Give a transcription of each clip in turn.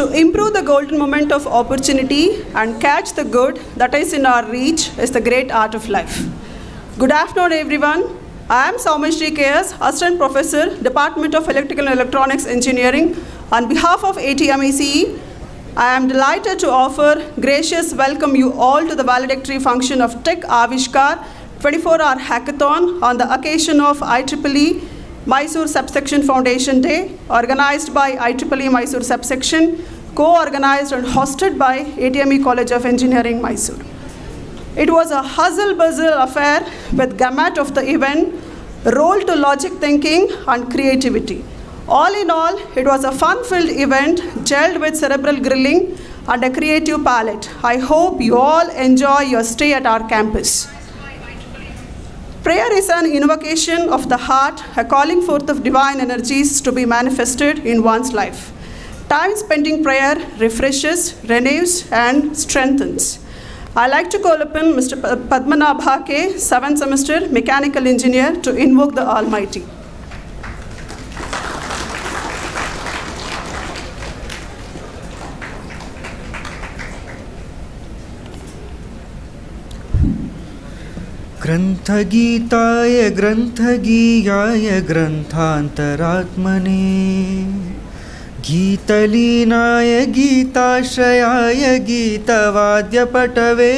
To improve the golden moment of opportunity and catch the good that is in our reach is the great art of life. Good afternoon, everyone. I am Soumeshri KS, Assistant Professor, Department of Electrical and Electronics Engineering. On behalf of ATMECE, I am delighted to offer gracious welcome you all to the valedictory function of Tech AVISHKAR 24-hour hackathon on the occasion of IEEE Mysore Subsection Foundation Day, organized by IEEE Mysore Subsection, co-organized and hosted by ATME College of Engineering, Mysore. It was a hustle-bustle affair with gamut of the event, role to logic thinking and creativity. All in all, it was a fun-filled event, gelled with cerebral grilling and a creative palette. I hope you all enjoy your stay at our campus. Prayer is an invocation of the heart, a calling forth of divine energies to be manifested in one's life. Time spent in prayer refreshes, renews, and strengthens. I like to call upon Mr. Padmanabha K, 7th semester mechanical engineer, to invoke the Almighty. ग्रंथगीताय ग्रंथगीयाय ग्रंथान्तरात्मने गीतलीनाय गीताश्रयाय गीतवाद्यपटवे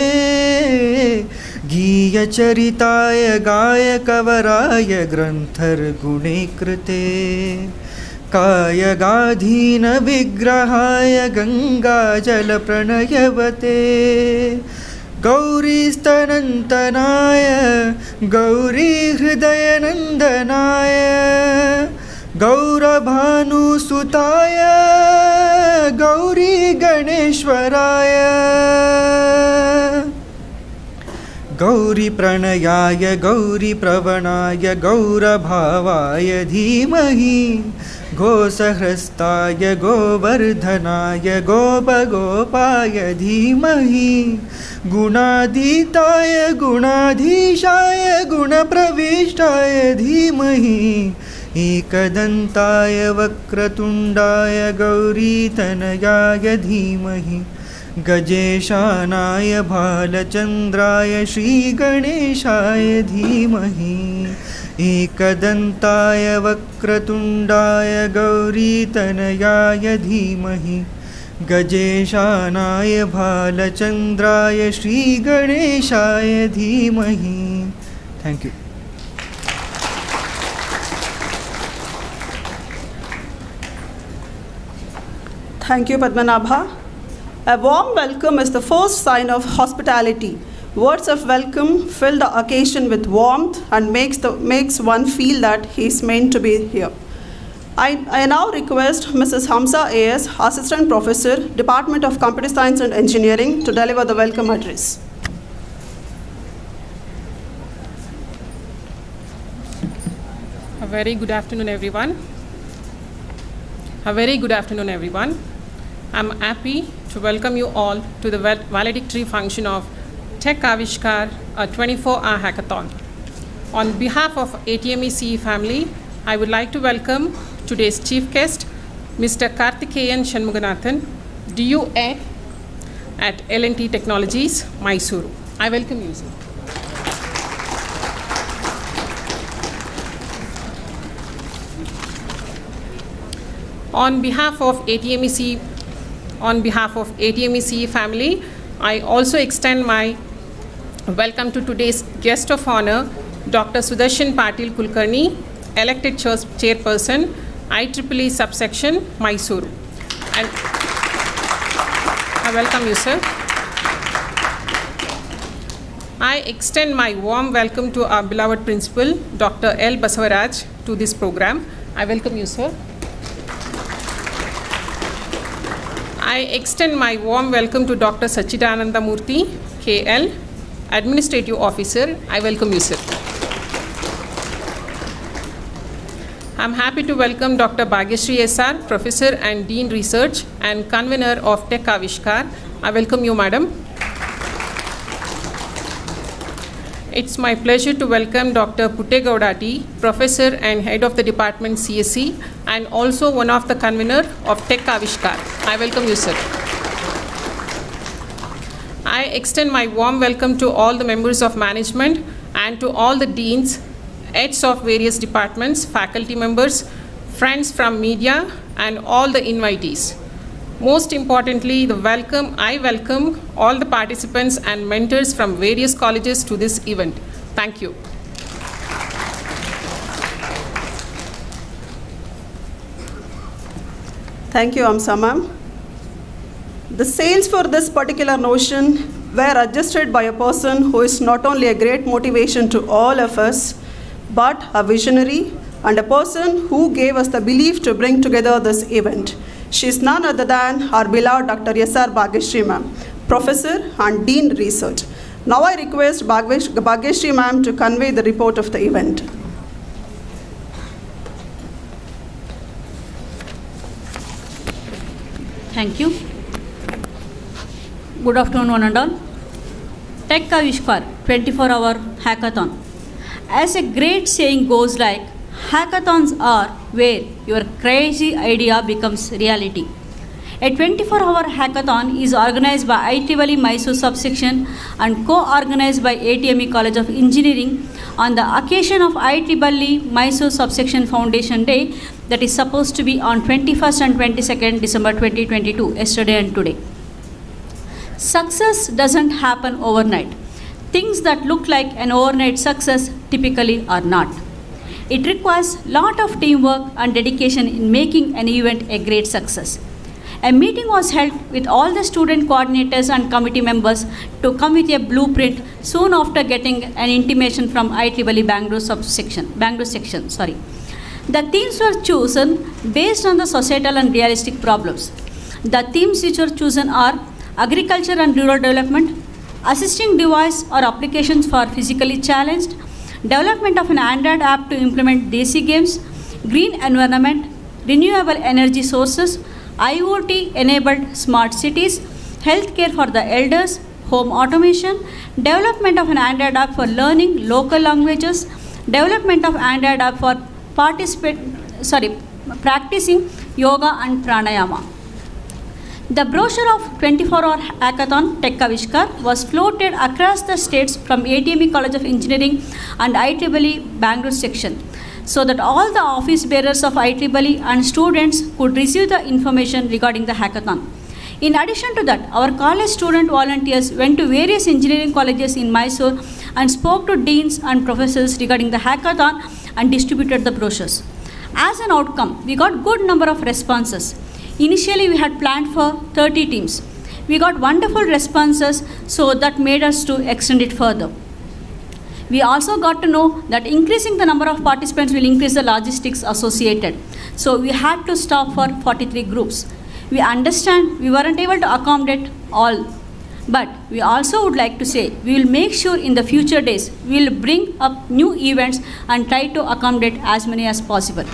गीयचरिताय गायकवराय ग्रंथर्गुणे कृते कायगाधीन विग्रहाय गंगाजलप्रणयवते गौरीस्तनन्तनाय गौरीहृदयनन्दनाय गौरभानुसुताय गौरीगणेश्वराय गौरीप्रणयाय गौरीप्रवणाय गौरभावाय धीमहि गोसहस्ताय गोवर्धनाय गोपगोपाय धीमहि गुणाधीताय गुणाधीशाय गुणप्रविष्टाय धीमहि एकदन्ताय वक्रतुण्डाय गौरीतनयाय धीमहि गजेशानाय भालचन्द्राय श्रीगणेशाय धीमहि एकदन्ताय वक्रतुण्डाय गौरीतनयाय धीमहि गजेशानाय भालचन्द्राय श्रीगणेशाय धीमहि. Thank you. Thank you, Padmanabha. A warm welcome is the first sign of hospitality. Words of welcome fill the occasion with warmth and makes one feel that he is meant to be here. I now request Mrs. Hamza A.S., Assistant Professor, Department of Computer Science and Engineering, to deliver the welcome address. A very good afternoon, everyone. I'm happy to welcome you all to the valedictory function of Tech AVISHKAR, a 24-hour hackathon. On behalf of ATMECE family, I would like to welcome today's chief guest, Mr. Karthikeyan Shanmuganathan, DU Ed at L&T Technologies, Mysuru. I welcome you, sir. On behalf of ATMECE family, I also extend my welcome to today's guest of honor, Dr. Sudarshan Patil Kulkarni, elected chairperson, IEEE subsection, Mysuru. And I welcome you, sir. I extend my warm welcome to our beloved principal, Dr. L. Basavaraj, to this program. I welcome you, sir. I extend my warm welcome to Dr. Sachidananda Murthy, KL, Administrative Officer. I welcome you, sir. I'm happy to welcome Dr. Bhagyashree SR, Professor and Dean Research and Convener of Tech AVISHKAR. I welcome you, Madam. It's my pleasure to welcome Dr. Puttegaudati, Professor and Head of the Department CSE, and also one of the convener of Tech AVISHKAR. I welcome you, sir. I extend my warm welcome to all the members of management and to all the deans, heads of various departments, faculty members, friends from media, and all the invitees. Most importantly, I welcome all the participants and mentors from various colleges to this event. Thank you. Thank you, Amsa ma'am. The sales for this particular notion were adjusted by a person who is not only a great motivation to all of us, but a visionary and a person who gave us the belief to bring together this event. She is none other than our beloved Dr. S.R. Bhagyashree ma'am, Professor and Dean Research. Now I request Bhagyashree ma'am to convey the report of the event. Thank you. Good afternoon, one and all. Tech AVISHKAR 24-hour hackathon. As a great saying goes like, hackathons are where your crazy idea becomes reality. A 24-hour hackathon is organized by IEEE Mysore subsection and co-organized by ATME College of Engineering on the occasion of IEEE Mysore subsection Foundation Day, that is supposed to be on 21st and 22nd December 2022, yesterday and today. Success doesn't happen overnight. Things that look like an overnight success typically are not. It requires lot of teamwork and dedication in making an event a great success. A meeting was held with all the student coordinators and committee members to come with a blueprint soon after getting an intimation from IEEE Bangalore section. The themes were chosen based on the societal and realistic problems. The themes which were chosen are agriculture and rural development, assisting device or applications for physically challenged, development of an Android app to implement Desi games, green environment, renewable energy sources, IoT-enabled smart cities, healthcare for the elders, home automation, development of an Android app for learning local languages, development of Android app for practicing yoga and pranayama. The brochure of 24-hour hackathon Tech AVISHKAR was floated across the states from ATME College of Engineering and IEEE Bangalore section, so that all the office bearers of IEEE and students could receive the information regarding the hackathon. In addition to that, our college student volunteers went to various engineering colleges in Mysore and spoke to deans and professors regarding the hackathon and distributed the brochures. As an outcome, we got good number of responses. Initially, we had planned for 30 teams. We got wonderful responses, so that made us to extend it further. We also got to know that increasing the number of participants will increase the logistics associated. So we had to stop for 43 groups. We understand we weren't able to accommodate all, but we also would like to say we will make sure in the future days we will bring up new events and try to accommodate as many as possible.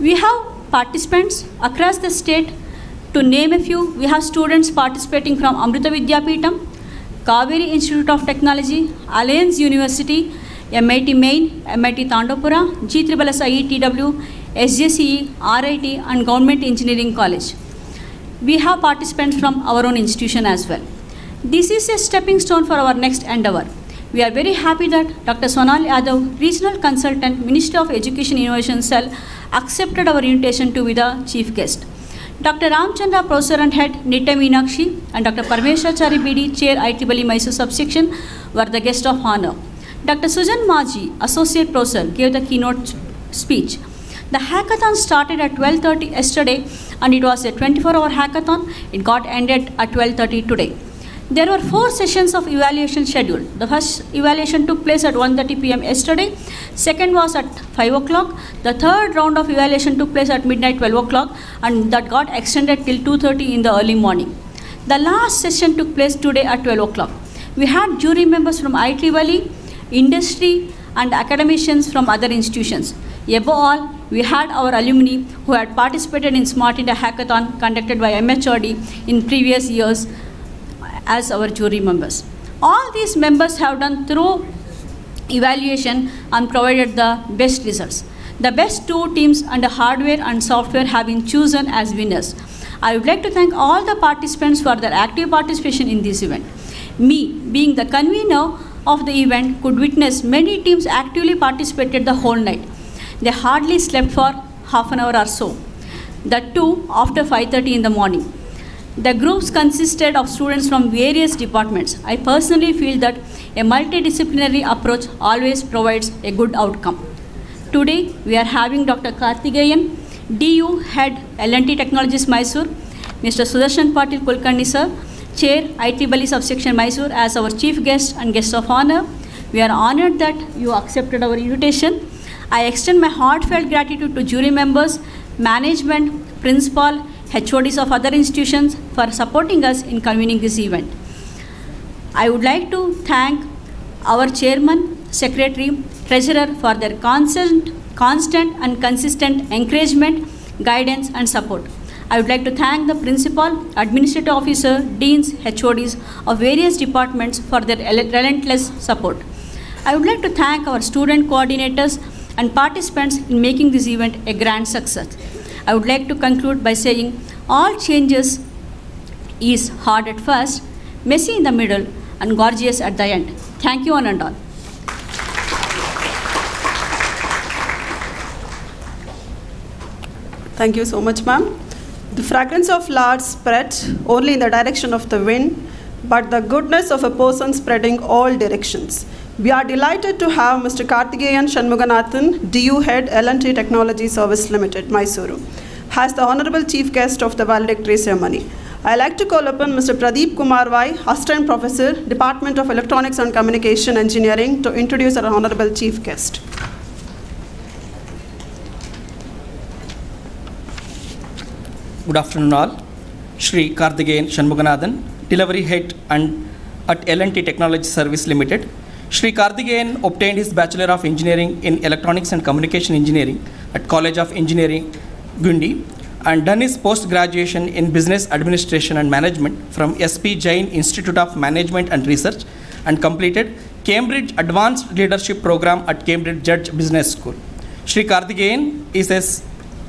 We have participants across the state. To name a few, we have students participating from Amrita Vidyapeetham, Kaveri Institute of Technology, Alliance University, MIT Main, MIT Tandapura, G3S IETW, SJCE, RIT and Government Engineering College. We have participants from our own institution as well. This is a stepping stone for our next endeavor. We are very happy that Dr. Sonal Yadav, Regional Consultant, Ministry of Education Innovation Cell, accepted our invitation to be the chief guest. Dr. Ramchandra, Professor and Head, Nita Meenakshi, and Dr. Parmeshachari BD, Chair, IEEE Mysore Subsection, were the guest of honor. Dr. Sujan Maji, Associate Professor, gave the keynote speech. The hackathon started at 12:30 yesterday, and it was a 24-hour hackathon. It got ended at 12:30 today. There were 4 sessions of evaluation scheduled. The first evaluation took place at 1:30 p.m. yesterday. Second was at 5 o'clock. The third round of evaluation took place at midnight 12 o'clock, and that got extended till 2:30 in the early morning. The last session took place today at 12 o'clock. We had jury members from IEEE, industry and academicians from other institutions. Above all, we had our alumni who had participated in Smart India Hackathon conducted by MHRD in previous years as our jury members. All these members have done thorough evaluation and provided the best results. The best two teams under hardware and software have been chosen as winners. I would like to thank all the participants for their active participation in this event. Me, being the convener of the event, could witness many teams actively participated the whole night. They hardly slept for half an hour or so. That too after 5:30 in the morning. The groups consisted of students from various departments. I personally feel that a multidisciplinary approach always provides a good outcome. Today we are having Dr. Karthikeyan, DU Head L&T Technologies Mysore, Mr. Sudarshan Patil Kulkarni sir, Chair IEEE Subsection Mysore as our chief guest and guest of honor. We are honored that you accepted our invitation. I extend my heartfelt gratitude to jury members, management, principal, HODs of other institutions for supporting us in convening this event. I would like to thank our chairman, secretary, treasurer for their constant and consistent encouragement, guidance and support. I would like to thank the principal, administrative officer, deans, HODs of various departments for their relentless support. I would like to thank our student coordinators and participants in making this event a grand success. I would like to conclude by saying all changes is hard at first, messy in the middle and gorgeous at the end. Thank you one and all. Thank you so much, ma'am. The fragrance of flowers spread only in the direction of the wind, but the goodness of a person spreading all directions. We are delighted to have Mr. Karthikeyan Shanmuganathan, DU Head L&T Technology Service Limited, Mysuru, as the Honorable Chief Guest of the Valedictory ceremony. I like to call upon Mr. Pradeep Kumar Vai, Assistant Professor, Department of Electronics and Communication Engineering, to introduce our Honorable Chief Guest. Good afternoon all. Shri Karthikeyan Shanmuganathan, Delivery Head and at L&T Technology Service Limited. Shri Karthikeyan obtained his Bachelor of Engineering in Electronics and Communication Engineering at College of Engineering, Gundi, and done his post-graduation in Business Administration and Management from SP Jain Institute of Management and Research, and completed Cambridge Advanced Leadership Program at Cambridge Judge Business School. Shri Karthikeyan is a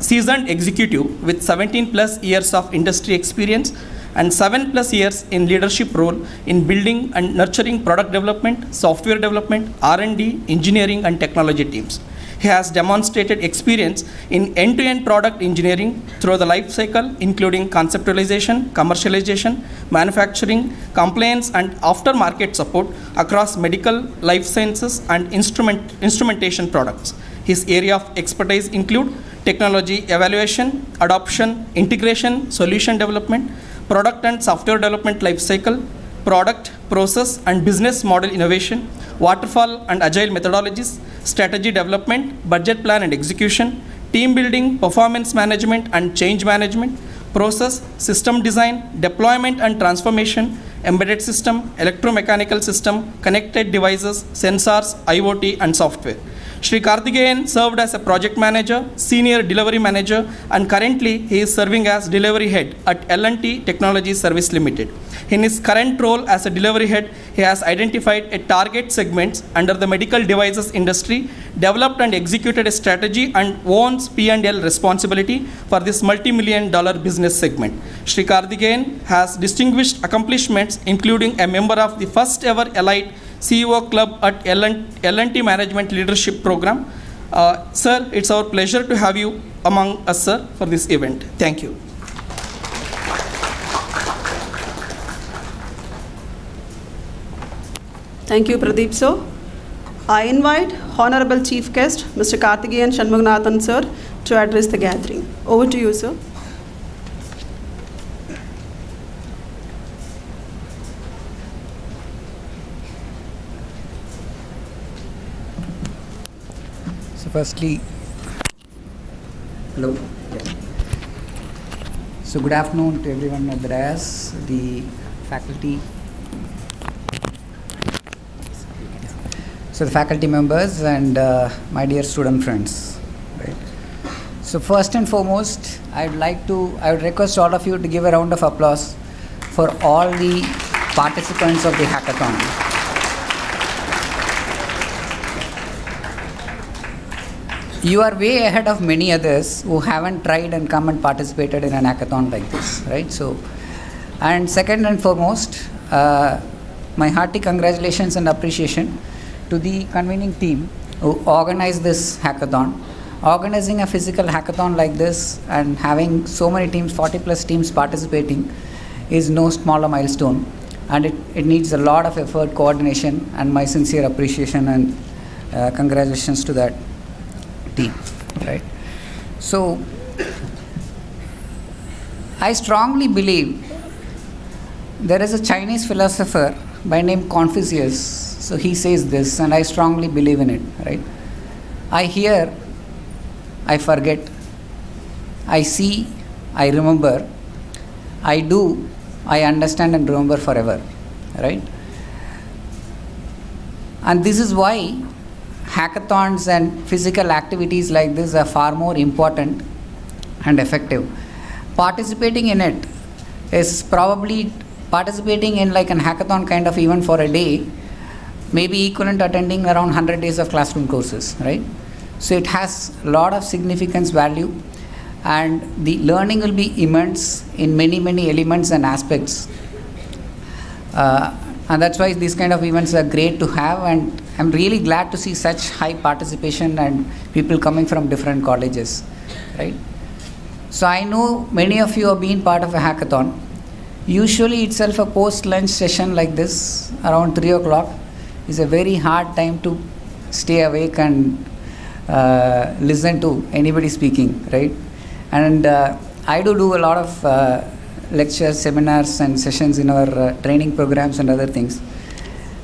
seasoned executive with 17 plus years of industry experience and 7 plus years in leadership role in building and nurturing product development, software development, R&D, engineering and technology teams. He has demonstrated experience in end-to-end product engineering through the life cycle, including conceptualization, commercialization, manufacturing, compliance and aftermarket support across medical, life sciences and instrumentation products. His area of expertise include technology evaluation, adoption, integration, solution development, product and software development lifecycle, product, process and business model innovation, waterfall and agile methodologies, strategy development, budget plan and execution, team building, performance management and change management, process, system design, deployment and transformation, embedded system, electromechanical system, connected devices, sensors, IoT and software. Shri Karthikeyan served as a project manager, senior delivery manager, and currently he is serving as delivery head at L&T Technology Service Limited. In his current role as a delivery head, he has identified a target segments under the medical devices industry, developed and executed a strategy and owns P&L responsibility for this multi-million-dollar business segment. Shri Karthikeyan has distinguished accomplishments, including a member of the first ever Elite CEO Club at L&T Management Leadership Program. Sir, it's our pleasure to have you among us, sir, for this event. Thank you. Thank you, Pradeep sir. I invite Honorable Chief Guest, Mr. Karthikeyan Shanmuganathan sir, to address the gathering. Over to you, sir. Firstly, hello. So good afternoon to everyone at the dais, the faculty. So the faculty members and my dear student friends. Right. So first and foremost, I would request all of you to give a round of applause for all the participants of the hackathon. you are way ahead of many others who haven't tried and come and participated in an hackathon like this, right? So, and second and foremost, my hearty congratulations and appreciation to the convening team who organized this hackathon. Organizing a physical hackathon like this and having so many teams, 40 plus teams participating, is no smaller milestone, and it needs a lot of effort, coordination, and my sincere appreciation and congratulations to that team, right? So I strongly believe there is a Chinese philosopher by name Confucius. So he says this, and I strongly believe in it, right? I hear, I forget, I see, I remember, I do, I understand and remember forever, right? And this is why hackathons and physical activities like this are far more important and effective. Participating in it is probably participating in like an hackathon kind of event for a day may be equivalent to attending around 100 days of classroom courses, right? So it has a lot of significance value, and the learning will be immense in many, many elements and aspects. And that's why these kind of events are great to have, and I'm really glad to see such high participation and people coming from different colleges, right? So I know many of you have been part of a hackathon. Usually itself a post-lunch session like this around 3 o'clock is a very hard time to stay awake and listen to anybody speaking, right? And I do a lot of lectures, seminars and sessions in our training programs and other things.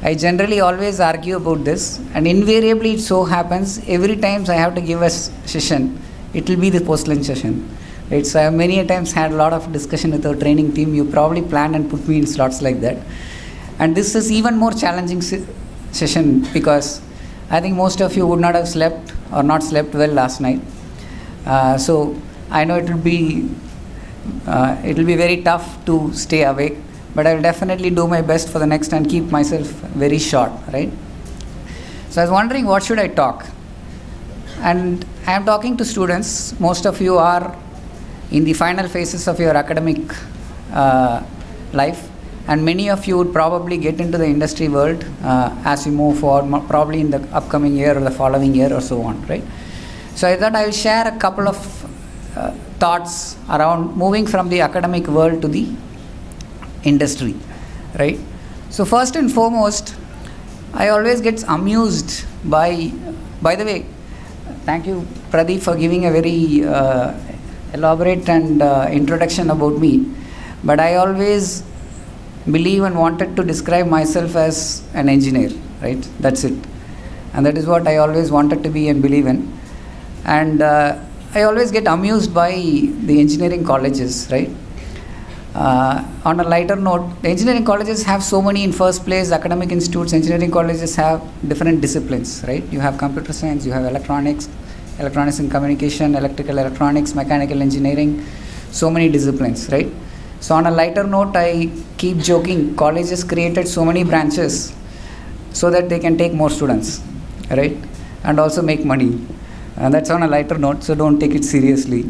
I generally always argue about this, and invariably it so happens every time I have to give a session, it will be the post-lunch session. Right? So I have many times had a lot of discussion with our training team. You probably plan and put me in slots like that. And this is even more challenging session because I think most of you would not have slept or not slept well last night. So I know it will be very tough to stay awake, but I will definitely do my best for the next and keep myself very short, right? So I was wondering, what should I talk? And I am talking to students. Most of you are in the final phases of your academic life, and many of you would probably get into the industry world as you move forward, probably in the upcoming year or the following year or so on, right? So I thought I will share a couple of thoughts around moving from the academic world to the industry, right? So first and foremost, I always get amused by the way, thank you Pradeep for giving a very elaborate and introduction about me, but I always believe and wanted to describe myself as an engineer, right? That's it. And that is what I always wanted to be and believe in. And I always get amused by the engineering colleges, right? On a lighter note, the engineering colleges have so many in first place, academic institutes, engineering colleges have different disciplines, right? You have computer science, you have electronics and communication, electrical electronics, mechanical engineering, so many disciplines, right? So on a lighter note, I keep joking, colleges created so many branches so that they can take more students, right? And also make money. And that's on a lighter note, so don't take it seriously.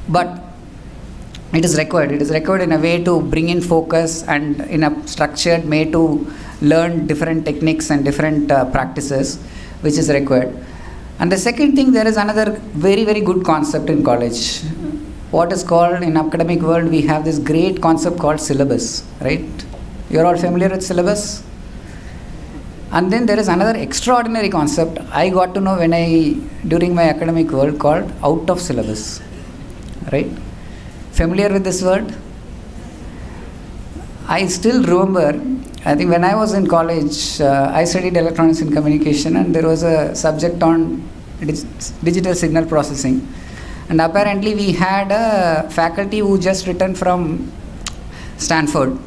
But it is required. It is required in a way to bring in focus and in a structured way to learn different techniques and different practices, which is required. And the second thing, there is another very, very good concept in college. What is called in academic world, we have this great concept called syllabus, right? You're all familiar with syllabus? And then there is another extraordinary concept I got to know during my academic world called out of syllabus, right? Familiar with this word? I still remember, I think when I was in college, I studied electronics and communication, and there was a subject on digital signal processing. And apparently we had a faculty who just returned from Stanford.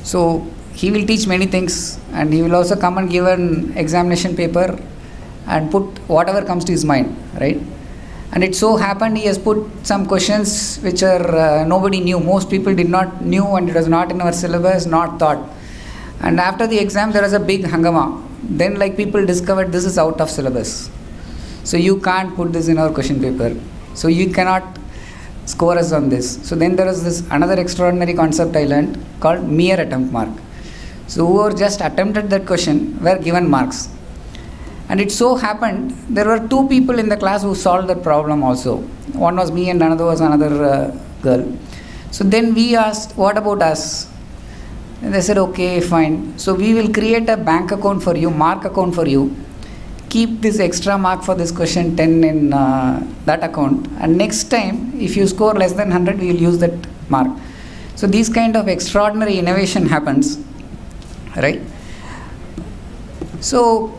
So he will teach many things, and he will also come and give an examination paper and put whatever comes to his mind, right? And it so happened he has put some questions which are nobody knew. Most people did not knew, and it was not in our syllabus, not taught. And after the exam, there was a big hangama. then like people discovered this is out of syllabus. So you can't put this in our question paper. So you cannot score us on this. So then there is this another extraordinary concept I learned called mere attempt mark. So whoever just attempted that question were given marks. And it so happened there were two people in the class who solved that problem also. One was me and another was another girl. So then we asked, what about us? And they said, okay, fine. So we will create a bank account for you, mark account for you. Keep this extra mark for this question 10 in that account. And next time, if you score less than 100, we will use that mark. So these kind of extraordinary innovation happens, right? So,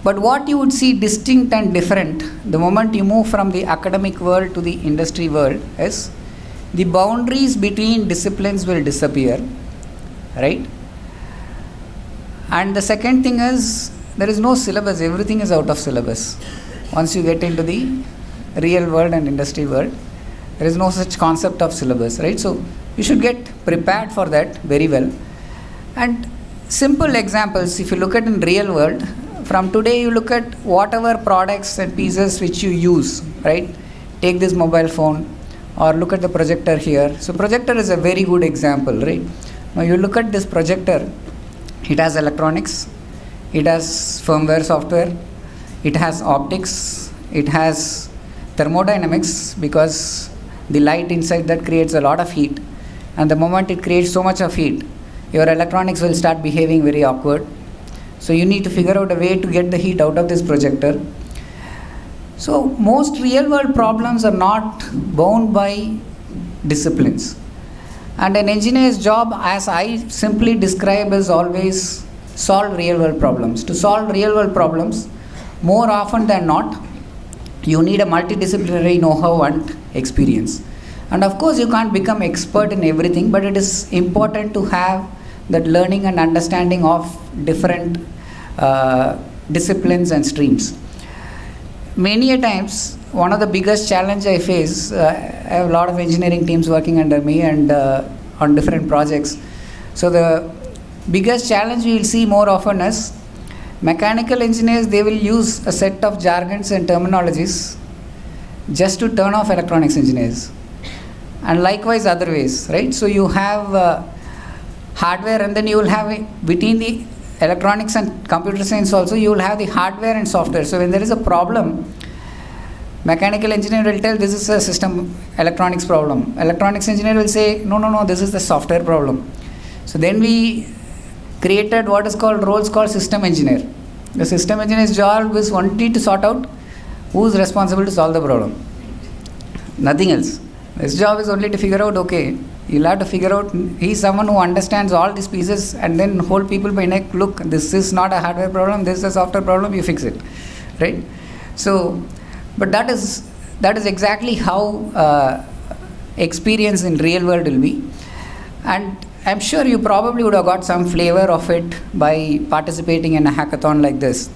but what you would see distinct and different the moment you move from the academic world to the industry world is the boundaries between disciplines will disappear, right? And the second thing is there is no syllabus, everything is out of syllabus. Once you get into the real world and industry world, there is no such concept of syllabus, right? So you should get prepared for that very well. And simple examples, if you look at in real world, from today you look at whatever products and pieces which you use, right? Take this mobile phone or look at the projector here. So projector is a very good example, right? Now you look at this projector, it has electronics, it has firmware software, it has optics, it has thermodynamics because the light inside that creates a lot of heat, and the moment it creates so much of heat, your electronics will start behaving very awkward. So you need to figure out a way to get the heat out of this projector. So most real world problems are not bound by disciplines. And an engineer's job, as I simply describe, is always solve real world problems. To solve real world problems, more often than not, you need a multidisciplinary know-how and experience. And of course, you can't become expert in everything, but it is important to have that learning and understanding of different disciplines and streams. Many a times, one of the biggest challenge I face, I have a lot of engineering teams working under me and on different projects. So the biggest challenge we will see more often is mechanical engineers, they will use a set of jargons and terminologies just to turn off electronics engineers. And likewise other ways, right? So you have hardware, and then you will have between the electronics and computer science also, you will have the hardware and software. So when there is a problem, mechanical engineer will tell this is a system electronics problem. Electronics engineer will say no, this is the software problem. So then we created what is called roles called system engineer. The system engineer's job is only to sort out who is responsible to solve the problem. Nothing else. His job is only to figure out, okay, you'll have to figure out, he's someone who understands all these pieces and then hold people by neck, look, this is not a hardware problem, this is a software problem, you fix it, right? So, but that is exactly how experience in real world will be. And I'm sure you probably would have got some flavor of it by participating in a hackathon like this.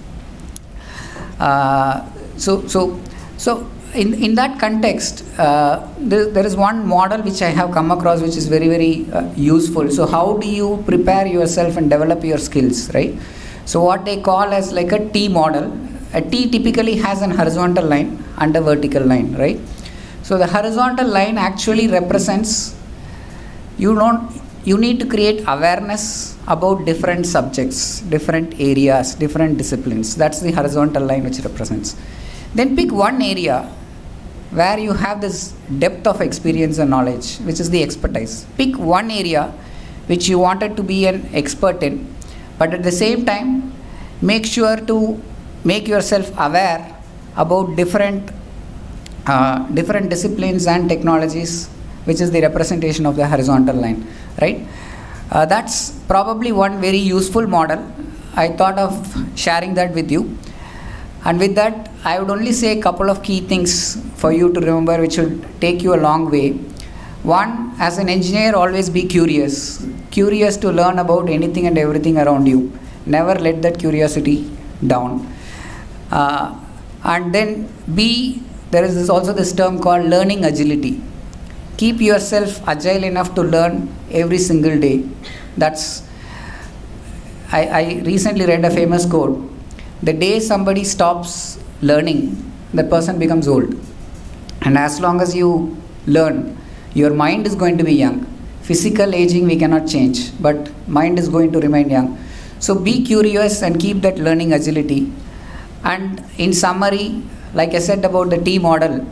So in that context, there is one model which I have come across which is very, very useful. So how do you prepare yourself and develop your skills, right? So what they call as like a T model. A T typically has an horizontal line and a vertical line, right? So the horizontal line actually represents, you need to create awareness about different subjects, different areas, different disciplines. That's the horizontal line which represents. Then pick one area where you have this depth of experience and knowledge, which is the expertise. Pick one area which you wanted to be an expert in, but at the same time, make sure to make yourself aware about different disciplines and technologies, which is the representation of the horizontal line, right? That's probably one very useful model. I thought of sharing that with you. And with that, I would only say a couple of key things for you to remember, which will take you a long way. One, as an engineer, always be curious to learn about anything and everything around you. Never let that curiosity down. And then B, there is also this term called learning agility. Keep yourself agile enough to learn every single day. That's I recently read a famous quote: the day somebody stops learning, that person becomes old. And as long as you learn, your mind is going to be young. Physical aging we cannot change, but mind is going to remain young. So be curious and keep that learning agility. And in summary, like I said about the T model,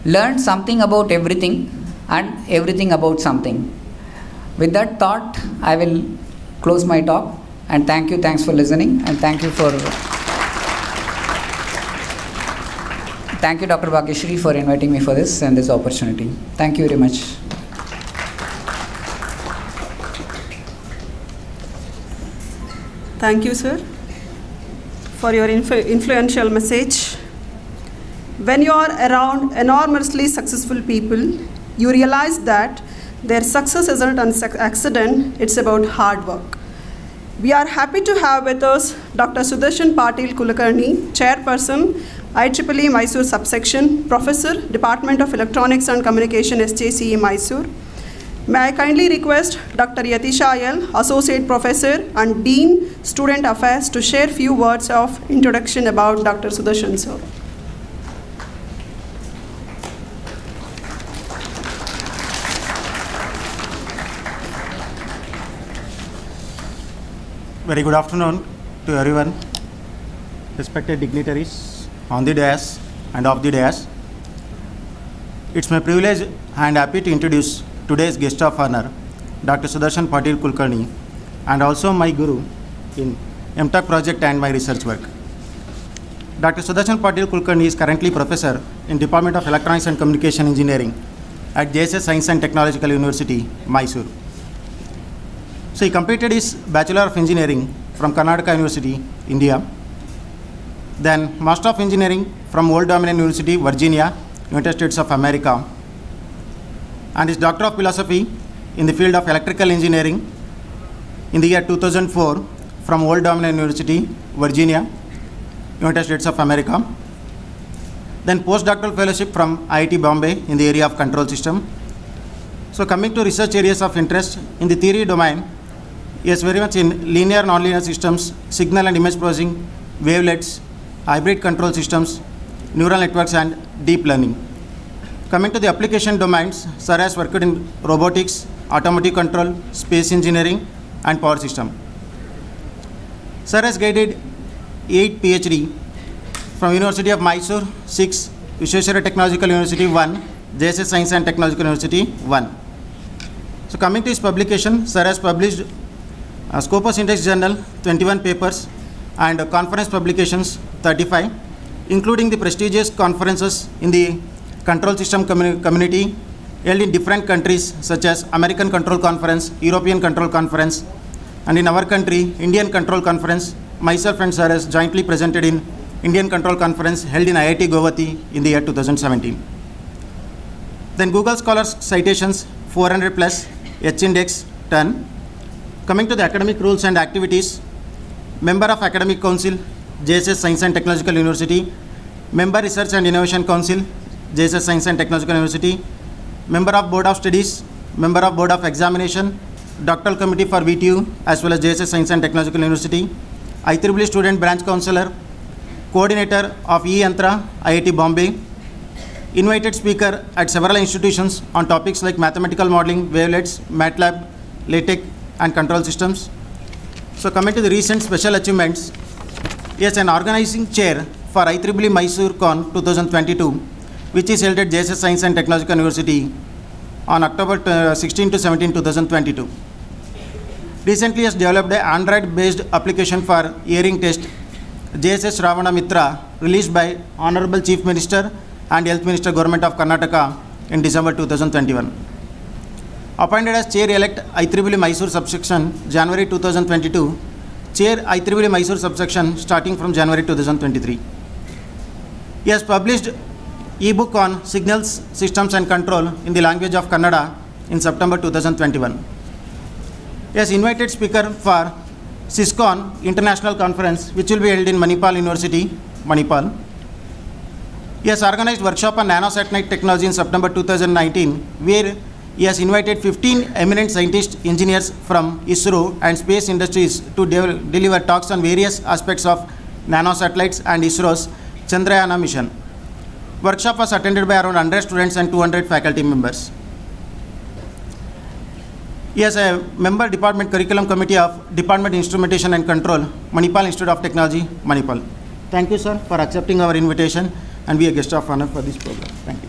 learn something about everything and everything about something. With that thought, I will close my talk, and thanks for listening, and thank you Dr. Bhagyashree for inviting me for this and this opportunity. Thank you very much. Thank you, sir, for your influential message. When you are around enormously successful people, you realize that their success isn't an accident, it's about hard work. We are happy to have with us Dr. Sudarshan Patil Kulkarni, Chairperson, IEEE Mysore Subsection, Professor, Department of Electronics and Communication, SJCE Mysore. May I kindly request Dr. Yatisha Ayal, Associate Professor and Dean, Student Affairs, to share few words of introduction about Dr. Sudarshan, sir. Very good afternoon to everyone, respected dignitaries on the dais and off the dais. It's my privilege and happy to introduce today's guest of honor, Dr. Sudarshan Patil Kulkarni, and also my guru in MTech project and my research work. Dr. Sudarshan Patil Kulkarni is currently professor in Department of Electronics and Communication Engineering at JSS Science and Technological University, Mysore. So he completed his Bachelor of Engineering from Karnataka University, India. Then Master of Engineering from Old Dominion University, Virginia, United States of America. And his Doctor of Philosophy in the field of Electrical Engineering in the year 2004 from Old Dominion University, Virginia, United States of America. Then postdoctoral fellowship from IIT Bombay in the area of control system. So coming to research areas of interest in the theory domain, he is very much in linear, nonlinear systems, signal and image processing, wavelets, hybrid control systems, neural networks, and deep learning. Coming to the application domains, sir has worked in robotics, automotive control, space engineering, and power system. Sir has guided 8 PhD from University of Mysore, 6 Vishweshwara Technological University, 1 JSS Science and Technological University, 1. So coming to his publication, sir has published Scopus Index Journal, 21 papers, and conference publications, 35, including the prestigious conferences in the control system community held in different countries such as American Control Conference, European Control Conference, and in our country, Indian Control Conference. Myself and sir has jointly presented in Indian Control Conference held in IIT Guwahati in the year 2017. Then Google Scholars citations, 400 plus, H-index, 10. Coming to the academic rules and activities, member of Academic Council, JSS Science and Technological University, member Research and Innovation Council, JSS Science and Technological University, member of Board of Studies, member of Board of Examination, Doctoral Committee for VTU as well as JSS Science and Technological University, IEEE Student Branch Counselor, Coordinator of E-Yantra, IIT Bombay, invited speaker at several institutions on topics like mathematical modeling, wavelets, MATLAB, LaTeX, and control systems. So coming to the recent special achievements, he is an organizing chair for IEEE Mysore Con 2022, which is held at JSS Science and Technological University on October 16 to 17, 2022. Recently he has developed an Android-based application for hearing test, JSS Ravana Mitra, released by Honorable Chief Minister and Health Minister, Government of Karnataka in December 2021. Appointed as Chair-elect IEEE Mysore Subsection, January 2022, Chair IEEE Mysore Subsection starting from January 2023. He has published e-book on Signals, Systems and Control in the language of Kannada in September 2021. He has invited speaker for SysCon International Conference, which will be held in Manipal University, Manipal. He has organized workshop on nanosatellite technology in September 2019, where he has invited 15 eminent scientists, engineers from ISRO and space industries to deliver talks on various aspects of nanosatellites and ISRO's Chandrayana mission. Workshop was attended by around 100 students and 200 faculty members. He is a member Department Curriculum Committee of Department Instrumentation and Control, Manipal Institute of Technology, Manipal. Thank you, sir, for accepting our invitation and be a guest of honor for this program. Thank you.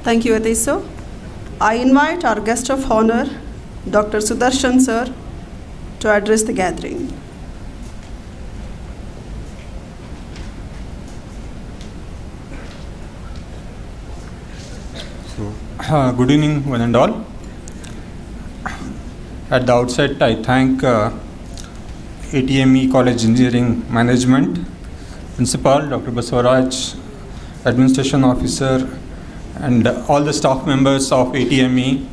Thank you, Adiso. I invite our guest of honor, Dr. Sudarshan, sir, to address the gathering. Good evening, one and all. At the outset, I thank ATME College Engineering Management, Principal Dr. Basavaraj, Administration Officer, and all the staff members of ATME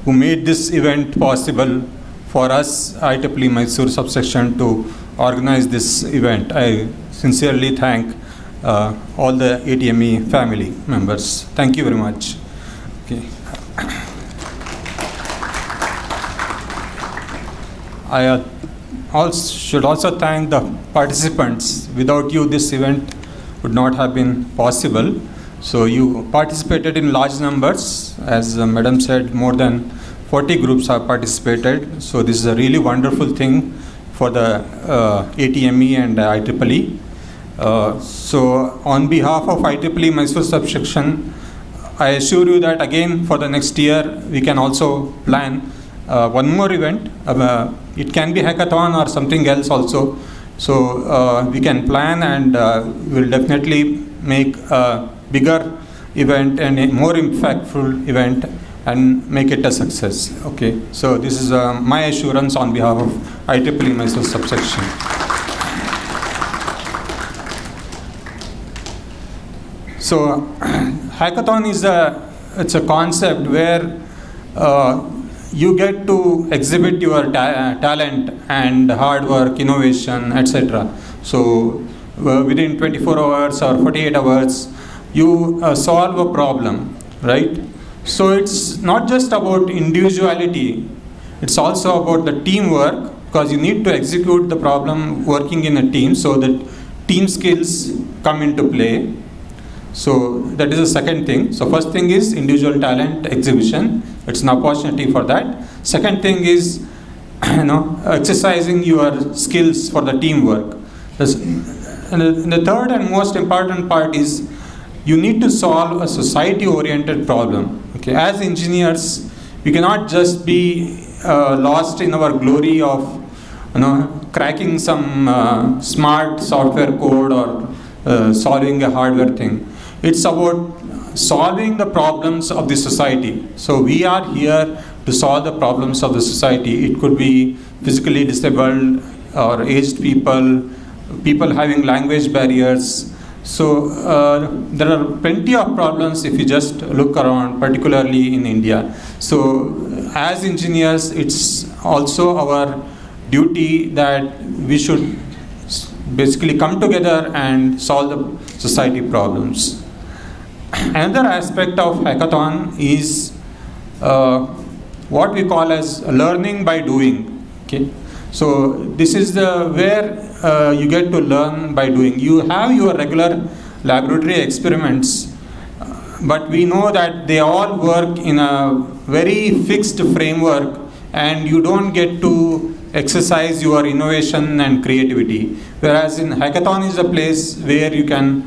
who made this event possible for us, IEEE Mysore subsection, to organize this event. I sincerely thank all the ATME family members. Thank you very much. Okay. I should also thank the participants. Without you, this event would not have been possible. So you participated in large numbers. As Madam said, more than 40 groups have participated. So this is a really wonderful thing for the ATME and IEEE. So on behalf of IEEE Mysore subsection, I assure you that again for the next year we can also plan one more event. It can be hackathon or something else also. So we can plan and we'll definitely make a bigger event and a more impactful event and make it a success. Okay. So this is my assurance on behalf of IEEE Mysore subsection. So hackathon is it's a concept where you get to exhibit your talent and hard work, innovation, etc. So within 24 hours or 48 hours, you solve a problem, right? So it's not just about individuality, it's also about the teamwork, because you need to execute the problem working in a team so that team skills come into play. So that is the second thing. So first thing is individual talent exhibition. It's an opportunity for that. Second thing is exercising your skills for the teamwork. And the third and most important part is you need to solve a society-oriented problem. Okay, as engineers, we cannot just be lost in our glory of cracking some smart software code or solving a hardware thing. It's about solving the problems of the society. So we are here to solve the problems of the society. It could be physically disabled or aged people, people having language barriers. So there are plenty of problems if you just look around, particularly in India. So as engineers, it's also our duty that we should basically come together and solve the society problems. Another aspect of hackathon is what we call as learning by doing. Okay, so this is the where you get to learn by doing. You have your regular laboratory experiments, but we know that they all work in a very fixed framework, and you don't get to exercise your innovation and creativity. Whereas in hackathon is a place where you can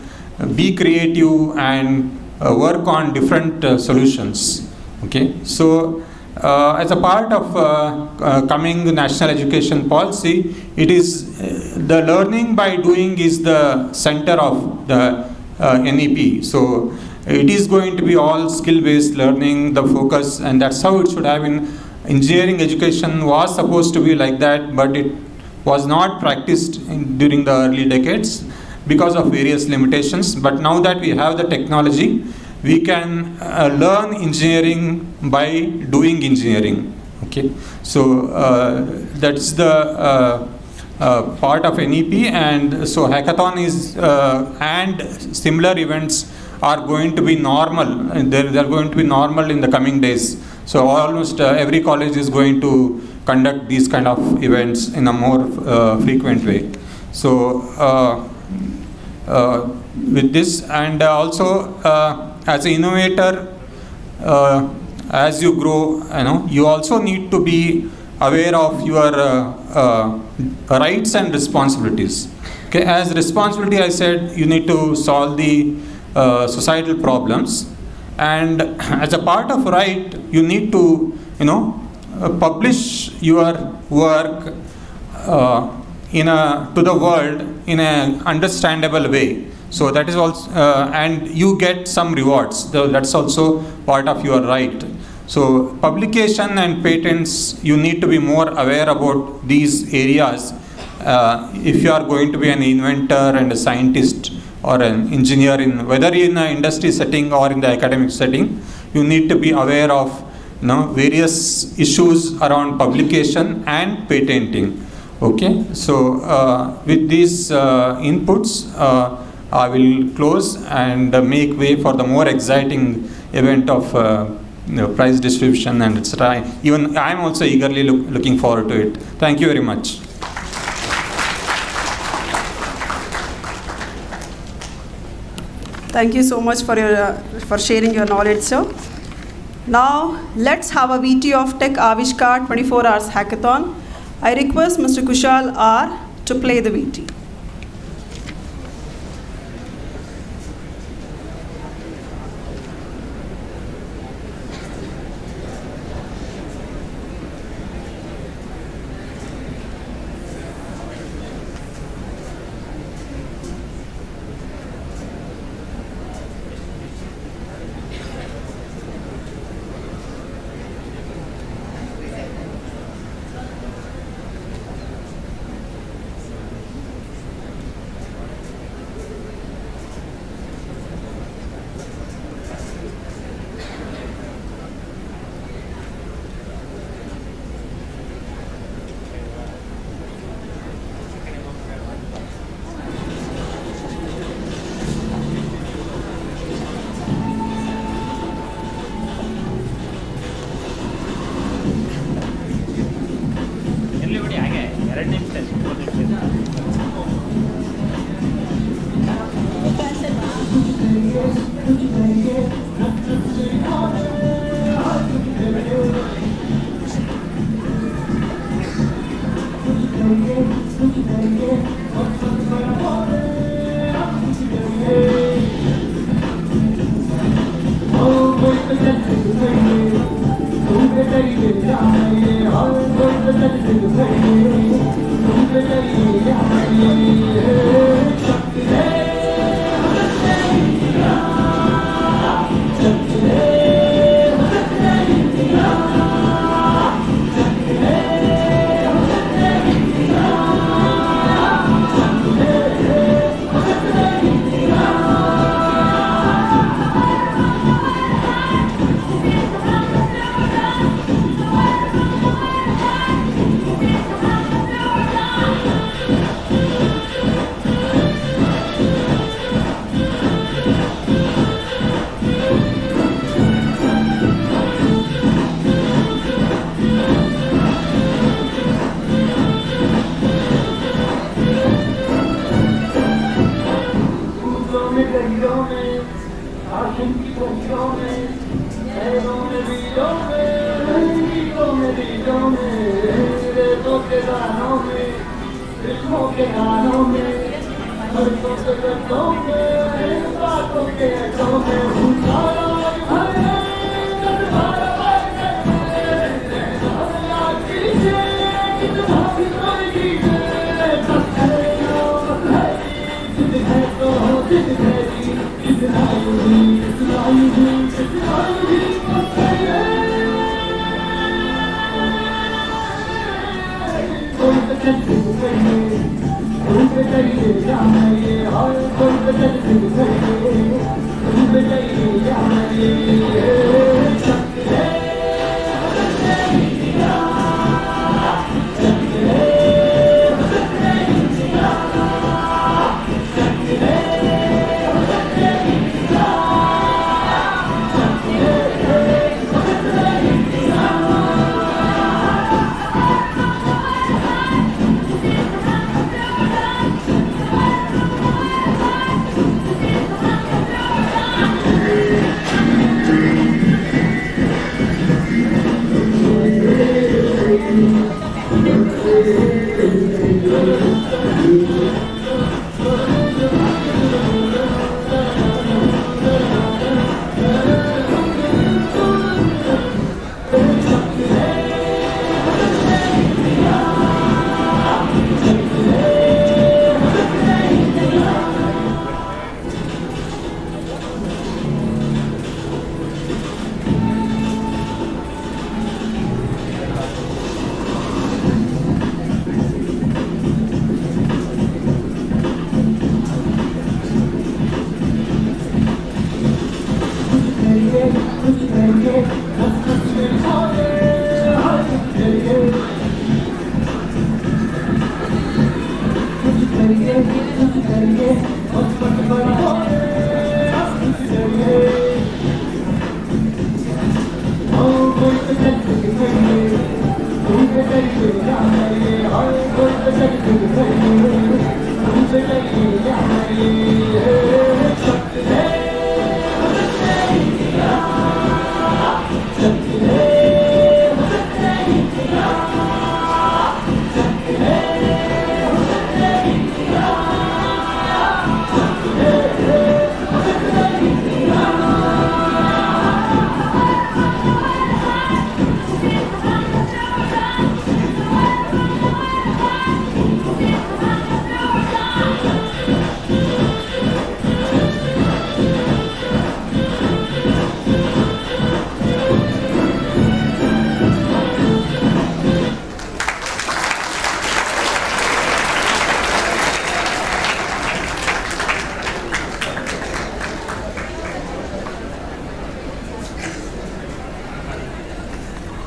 be creative and work on different solutions. Okay, so as a part of coming national education policy, it is the learning by doing is the center of the NEP. So it is going to be all skill-based learning, the focus, and that's how it should have been. Engineering education was supposed to be like that, but it was not practiced during the early decades because of various limitations. But now that we have the technology, we can learn engineering by doing engineering. Okay, so that's the part of NEP, and so hackathon is and similar events are going to be normal, and they're going to be normal in the coming days. So almost every college is going to conduct these kind of events in a more frequent way. So with this, and also as an innovator, as you grow, you also need to be aware of your rights and responsibilities. Okay, as responsibility, I said you need to solve the societal problems, and as a part of right, you need to publish your work to the world in an understandable way. So that is also, and you get some rewards. That's also part of your right. So publication and patents, you need to be more aware about these areas. If you are going to be an inventor and a scientist or an engineer, whether in an industry setting or in the academic setting, you need to be aware of various issues around publication and patenting. Okay, so with these inputs, I will close and make way for the more exciting event of prize distribution and etc. Even I am also eagerly looking forward to it. Thank you very much. Thank you so much for sharing your knowledge, sir. Now let's have a VT of Tech AVISHKAR 24 hours hackathon. I request Mr. Kushal R to play the VT.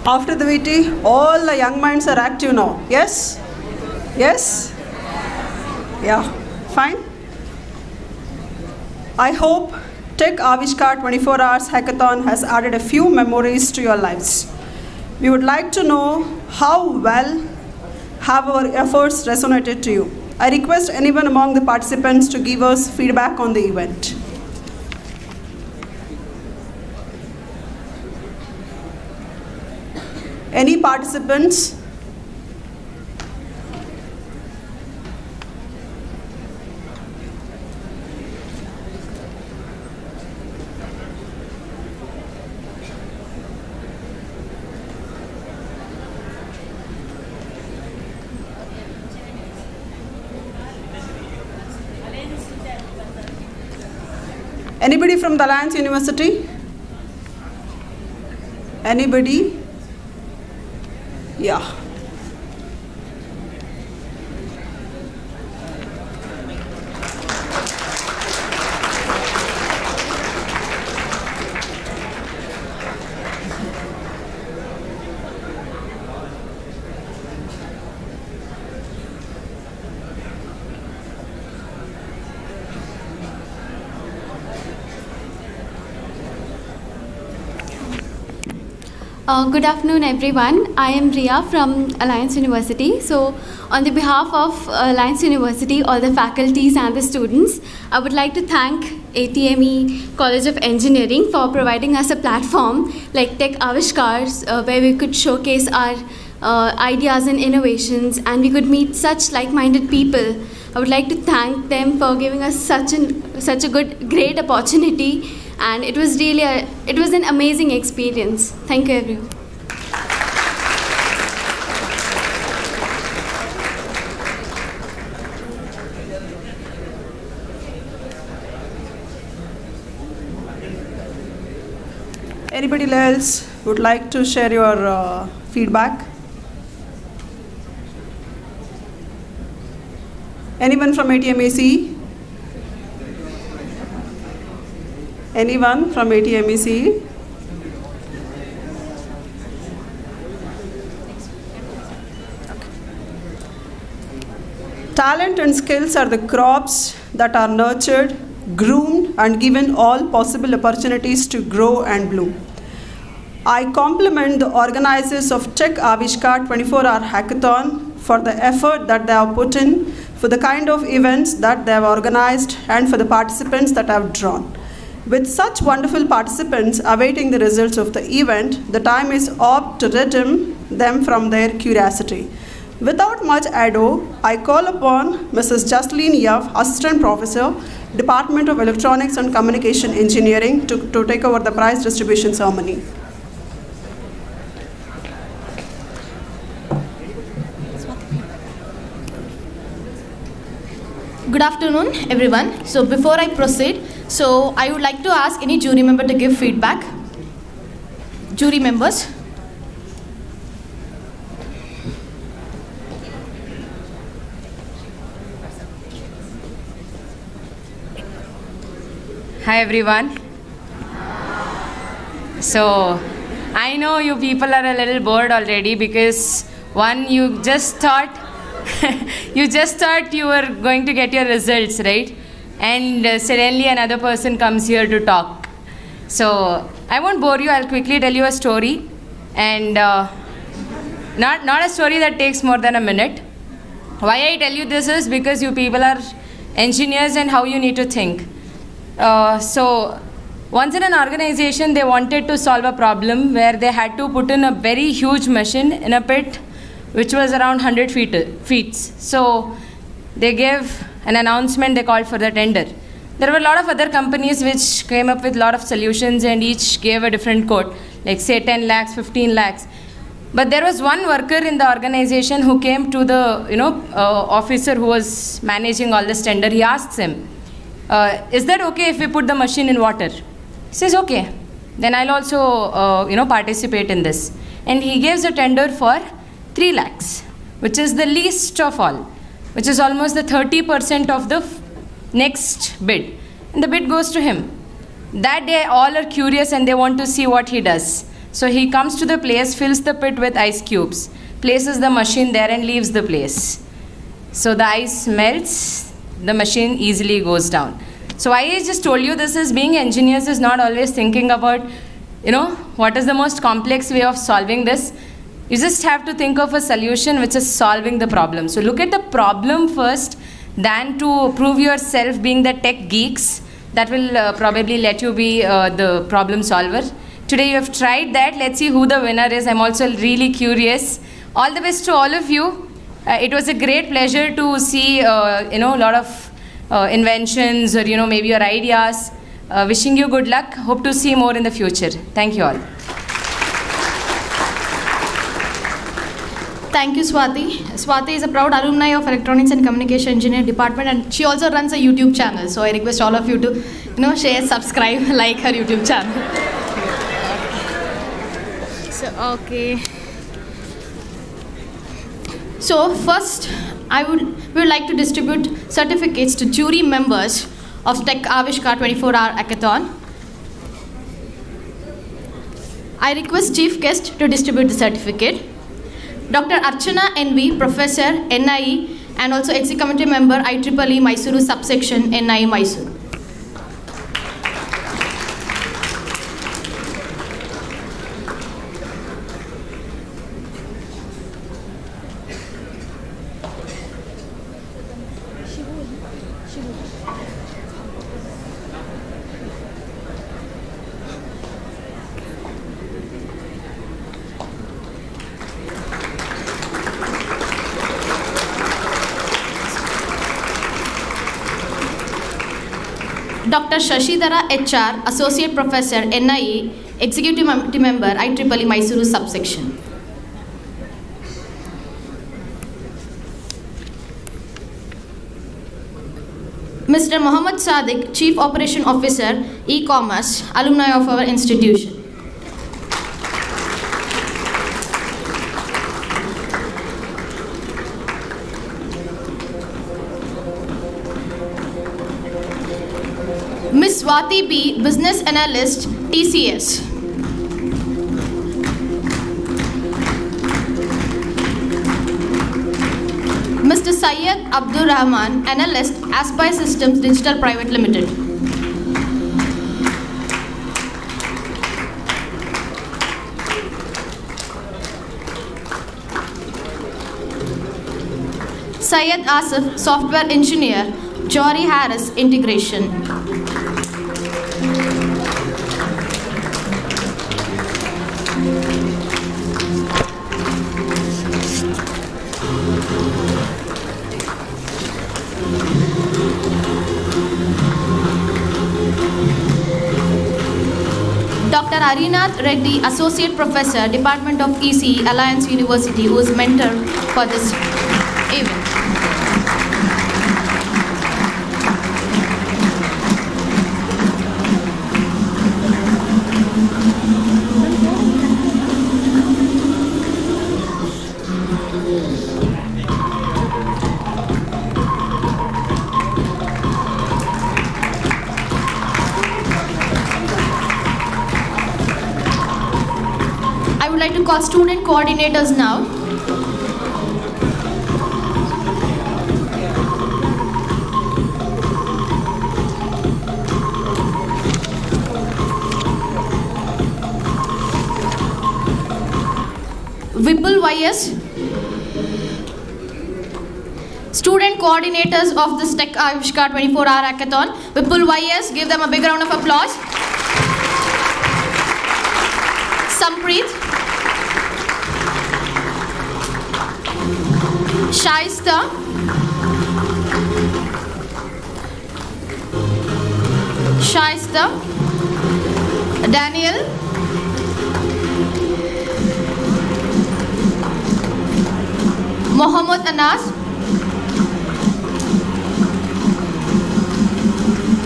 After the VT, all the young minds are active now. Yes? Yes? Yeah, fine. I hope Tech AVISHKAR 24 Hours Hackathon has added a few memories to your lives. We would like to know how well have our efforts resonated to you. I request anyone among the participants to give us feedback on the event. Any participants? Anybody from the Alliance University? Anybody? Yeah. Good afternoon, everyone. I am Riya from Alliance University. So, on the behalf of Alliance University, all the faculties and the students, I would like to thank ATME College of Engineering for providing us a platform like Tech AVISHKAR, where we could showcase our ideas and innovations, and we could meet such like-minded people. I would like to thank them for giving us such a great opportunity. And it was really an amazing experience. Thank you, everyone. Anybody else would like to share your feedback? Anyone from ATMAC? Anyone from ATMEC? Talent and skills are the crops that are nurtured, groomed, and given all possible opportunities to grow and bloom. I compliment the organizers of Tech AVISHKAR 24-hour Hackathon for the effort that they have put in, for the kind of events that they have organized, and for the participants that have drawn. With such wonderful participants awaiting the results of the event, the time is up to redeem them from their curiosity. Without much ado, I call upon Mrs. Jasleen Yav, Assistant Professor, Department of Electronics and Communication Engineering, to take over the prize distribution ceremony. Good afternoon, everyone. So before I proceed, I would like to ask any jury member to give feedback. Jury members. Hi everyone. So I know you people are a little bored already because one, you just thought you were going to get your results, right? And suddenly another person comes here to talk. So I won't bore you. I'll quickly tell you a story, and not a story that takes more than a minute. Why I tell you this is because you people are engineers and how you need to think. So once in an organization, they wanted to solve a problem where they had to put in a very huge machine in a pit which was around 100 feet. So they gave an announcement, they called for the tender. There were a lot of other companies which came up with a lot of solutions and each gave a different quote, like say 10 lakhs, 15 lakhs. But there was one worker in the organization who came to the officer who was managing all this tender. He asks him, is that okay if we put the machine in water? He says, okay, then I'll also participate in this. And he gives a tender for 3 lakhs, which is the least of all, which is almost the 30% of the next bid. And the bid goes to him. That day all are curious and they want to see what he does. So he comes to the place, fills the pit with ice cubes, places the machine there and leaves the place. So the ice melts, the machine easily goes down. So I just told you this is being engineers is not always thinking about, what is the most complex way of solving this. You just have to think of a solution which is solving the problem. So look at the problem first, than to prove yourself being the tech geeks. That will probably let you be the problem solver. Today you have tried that. Let's see who the winner is. I'm also really curious. All the best to all of you. It was a great pleasure to see, a lot of inventions or, maybe your ideas. Wishing you good luck. Hope to see more in the future. Thank you all. Thank you, Swati. Swati is a proud alumni of Electronics and Communication Engineering Department, and she also runs a YouTube channel. So I request all of you to, share, subscribe, like her YouTube channel. So first, we would like to distribute certificates to jury members of Tech AVISHKAR 24-hour hackathon. I request Chief Guest to distribute the certificate. Dr. Archana NV, Professor, NIE, and also Executive Member, IEEE Mysuru Subsection, NIE Mysuru. Dr. Shashidhara HR, Associate Professor, NIE, Executive Member, IEEE Mysuru Subsection. Mr. Mohammad Sadiq, Chief Operation Officer, E-Commerce, alumni of our institution. Ms. Swati B, Business Analyst, TCS. Mr. Syed Abdur Rahman, Analyst, Aspire Systems Digital Private Limited. Syed Asif, Software Engineer, Jory Harris Integration. Dr. Arinath Reddy, Associate Professor, Department of ECE, Alliance University, who is mentor for this event. like to call student coordinators now. Vipul YS. Student coordinators of this Tech AVISHKAR 24-hour hackathon. Vipul YS, give them a big round of applause. Sampreet. Shaista. Shaista. Daniel. Mohammad Anas.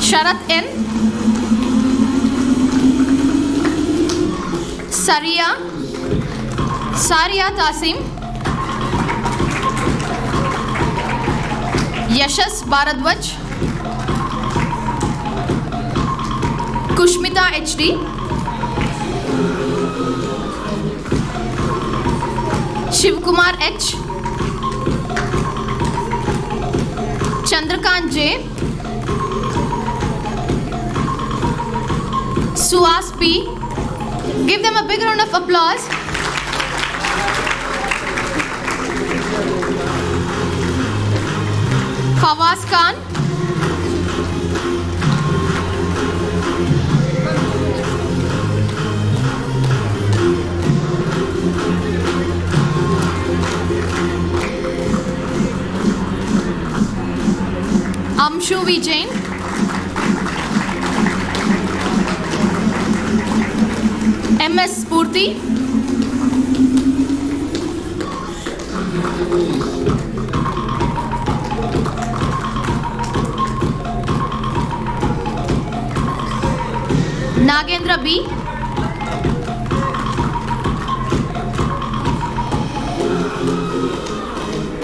Sharat N. Saria Tasim. Yashas Bharadwaj. Kushmita HD. Shivkumar H. Chandrakant J. Suhas P. Give them a big round of applause. Fawaz Khan. Amshu Vijain. MS Spurti. Nagendra B.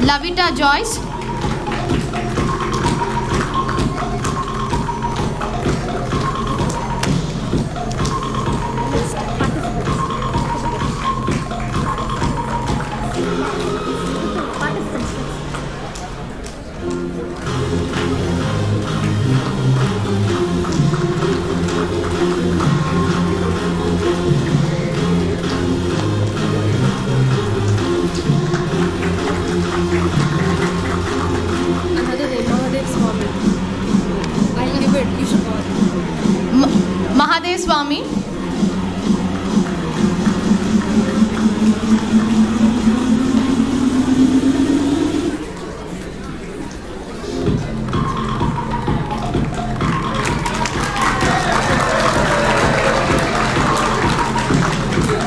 Lavita Joyce. Mahadev Swami.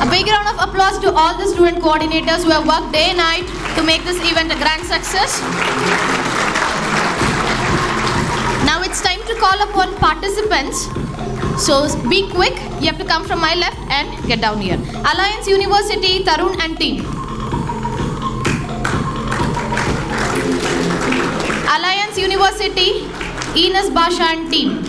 A big round of applause to all the student coordinators who have worked day and night to make this event a grand success. Now it's time to call upon participants. So be quick, you have to come from my left and get down here. Alliance University, Tarun and team. Alliance University, Enos Basha and team.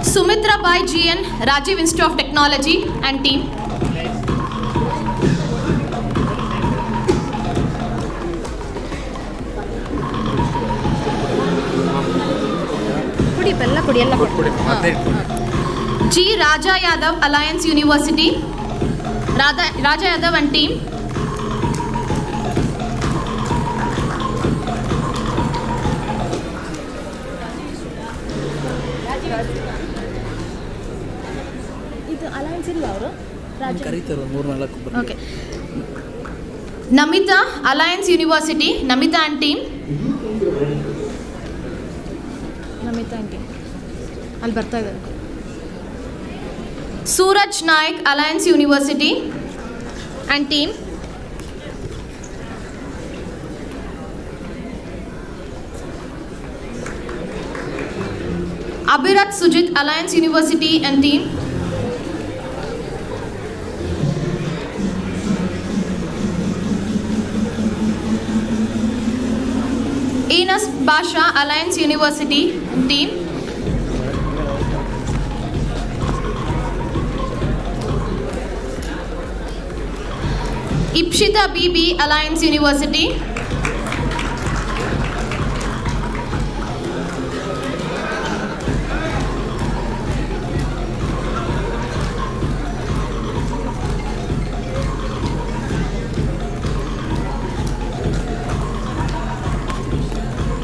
Sumitra Bai GN, Rajiv Institute of Technology and team. G. Raja Yadav, Alliance University. Raja Yadav and team. Okay. Namita, Alliance University, Namita and team. Suraj Naik, Alliance University and team. Abhirat Sujit, Alliance University and team. Enas Basha, Alliance University and team. Ipshita BB, Alliance University.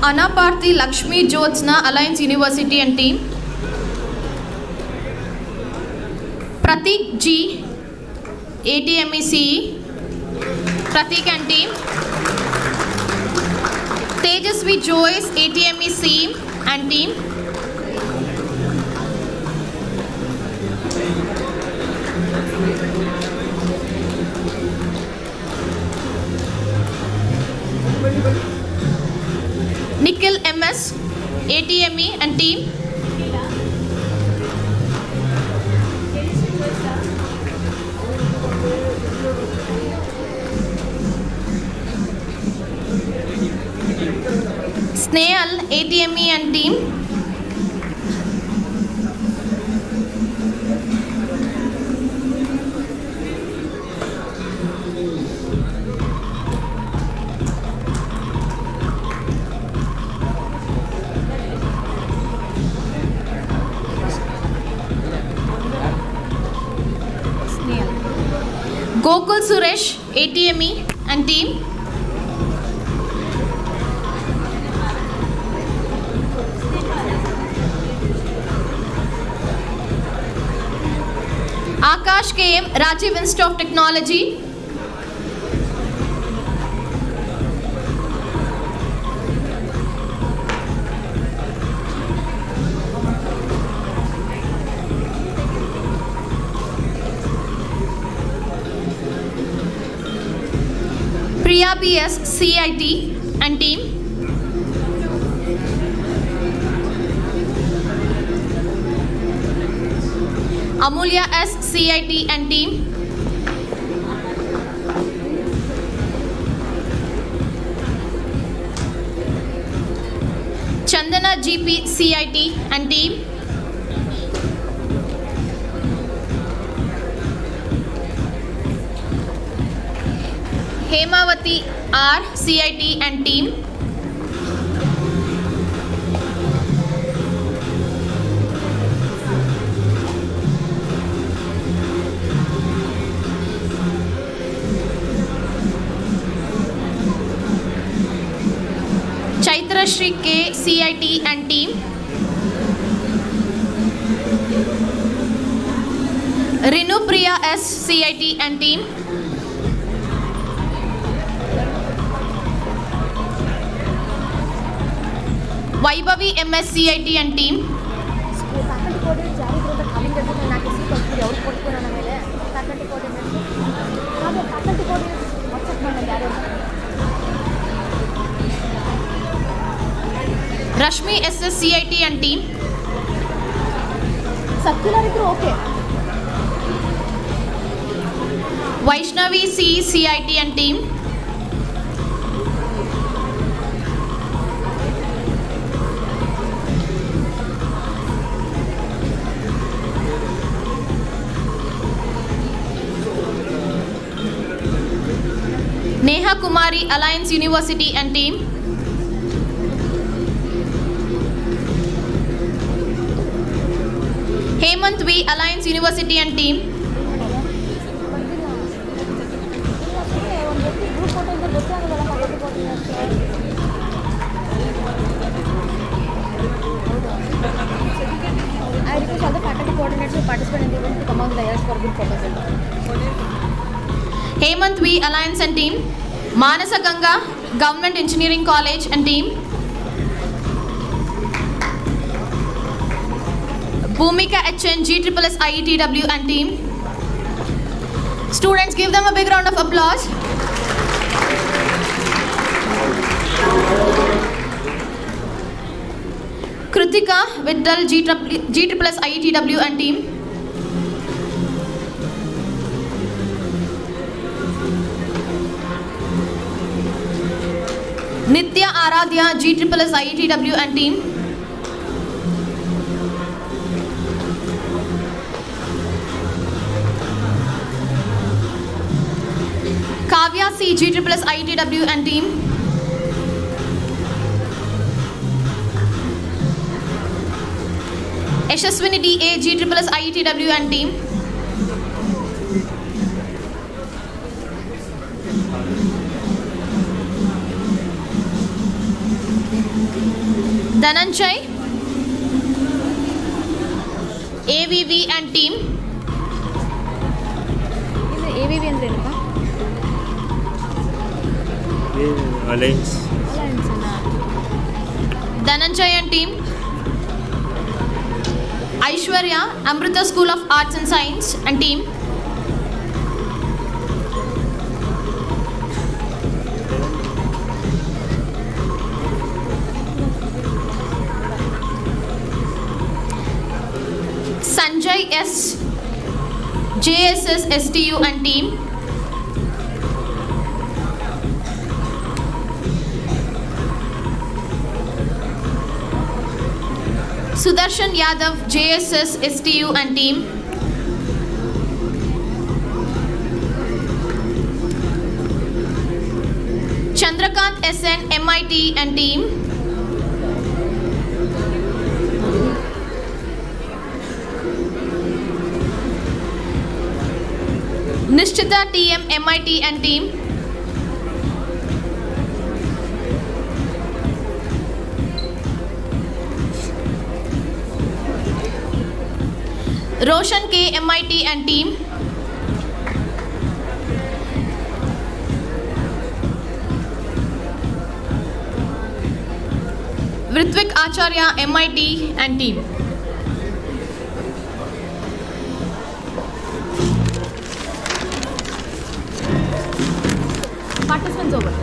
Anaparthi Lakshmi Jyotsna, Alliance University and team. Pratik G, ATMECE, Pratik and team. Tejasvi Joyce, ATMECE and team. Nikhil MS, ATME and team. Snail, ATME and team. Gokul Suresh, ATME and team. Akash KM, Rajiv Institute of Technology. Priya BS, CIT and team. Amulya S, CIT and team. Chandana GP, CIT and team. Hemavati R, CIT and team. Chaitra Shri K, CIT and team. Rinu Priya S, CIT and team. Vaibhavi MS, CIT and team. Rashmi SS, CIT and team. Vaishnavi C, CIT and team. Neha Kumari, Alliance University and team. Hemant V, Alliance University and team. I request all the faculty coordinators who participate in the event to come on the dais for good photos. Hemant V, Alliance and team. Manasa Ganga, Government Engineering College and team. Bhumika HN, GSSS IETW and team. Students, give them a big round of applause. Kritika Vittal, GSSS IETW and team. Nitya Aradhya, GSSS IETW and team. Kavya C, GSSS IETW and team. Yashaswini DA, GSSS IETW and team. Dhananjay, AVV and team. ಇದು A V V ಅಂದ್ರೆ ಏನಪ್ಪ? Alliance. Alliance ಅಲ್ಲ. Dhananjay and team. Aishwarya, Amrita School of Arts and Science and team. Sanjay S, JSS STU and team. Sudarshan Yadav, JSS STU and team. Chandrakant SN, MIT and team. Nishchita TM, MIT and team. Roshan K, MIT and team. Ritvik Acharya, MIT and team. Participants over.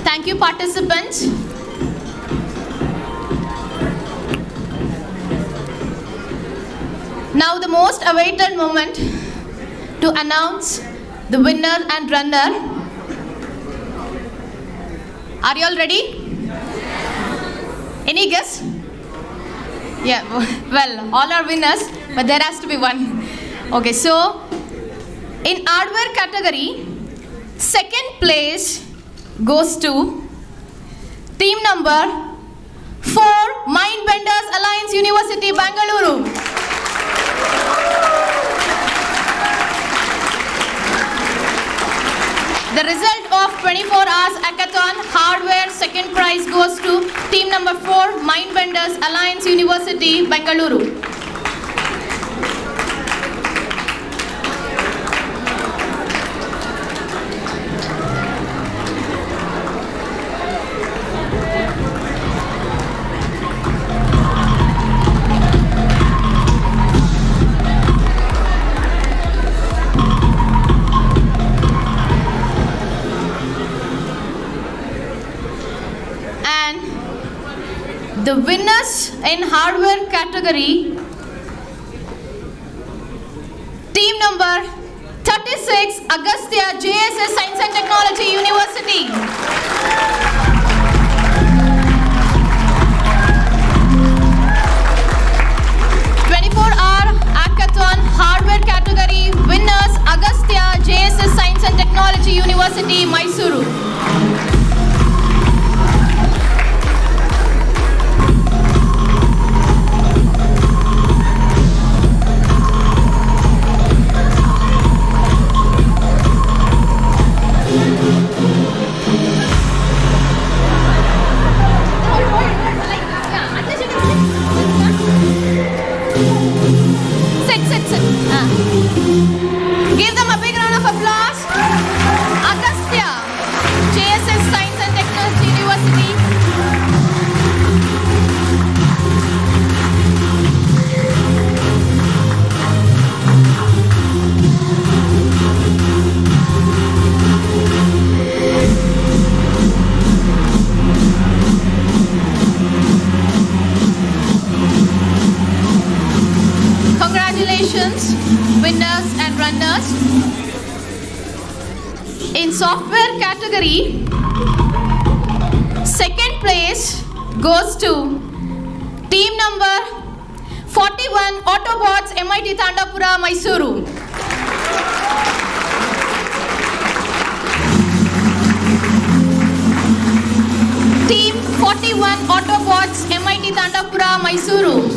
Thank you, participants. Now the most awaited moment to announce the winner and runner. Are you all ready? Any guess? Yeah, well, all are winners, but there has to be one. Okay, so in hardware category, second place goes to team number 4, Mindbenders Alliance University, Bangalore. The result of 24 hours hackathon hardware second prize goes to team number 4, Mindbenders Alliance University, Bangalore. The winners in hardware category, team number 36, Agastya, JSS Science and Technology University. Hackathon hardware category winners, Agastya, JSS Science and Technology University, Mysuru. winners. In software category, second place goes to team number 41 Autobots MIT Tandapura, Mysuru. Team 41 Autobots MIT Tandapura, Mysuru.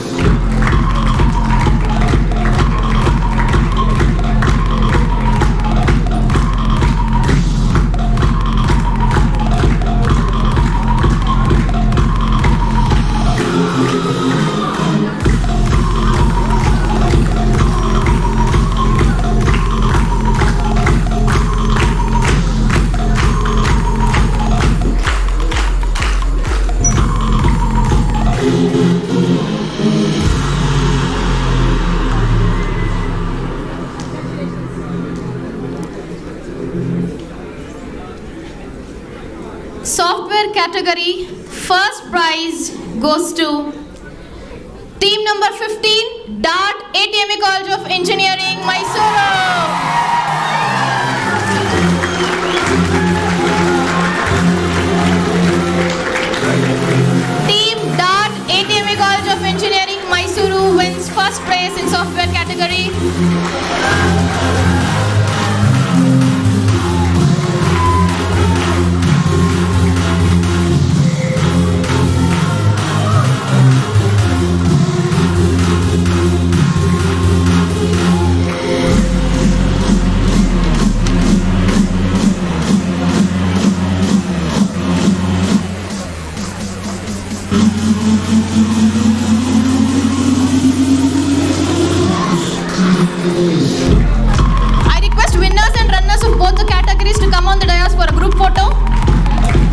Software category, first prize goes to team number 15, DART ATME College of Engineering, Mysuru. Team DART ATME College of Engineering, Mysuru wins first place in software category. I request winners and runners of both the categories to come on the dais for a group photo.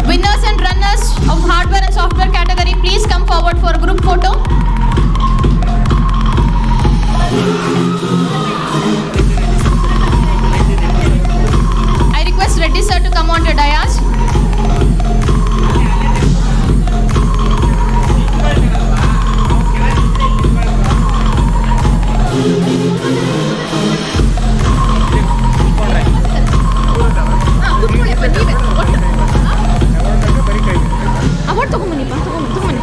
Winners and runners of hardware and software category, please come forward for a group photo. I request Reddy sir to come on the dais. Award ತಗೊಂಬನ್ನಿ ತಗೊಂಬನ್ನಿ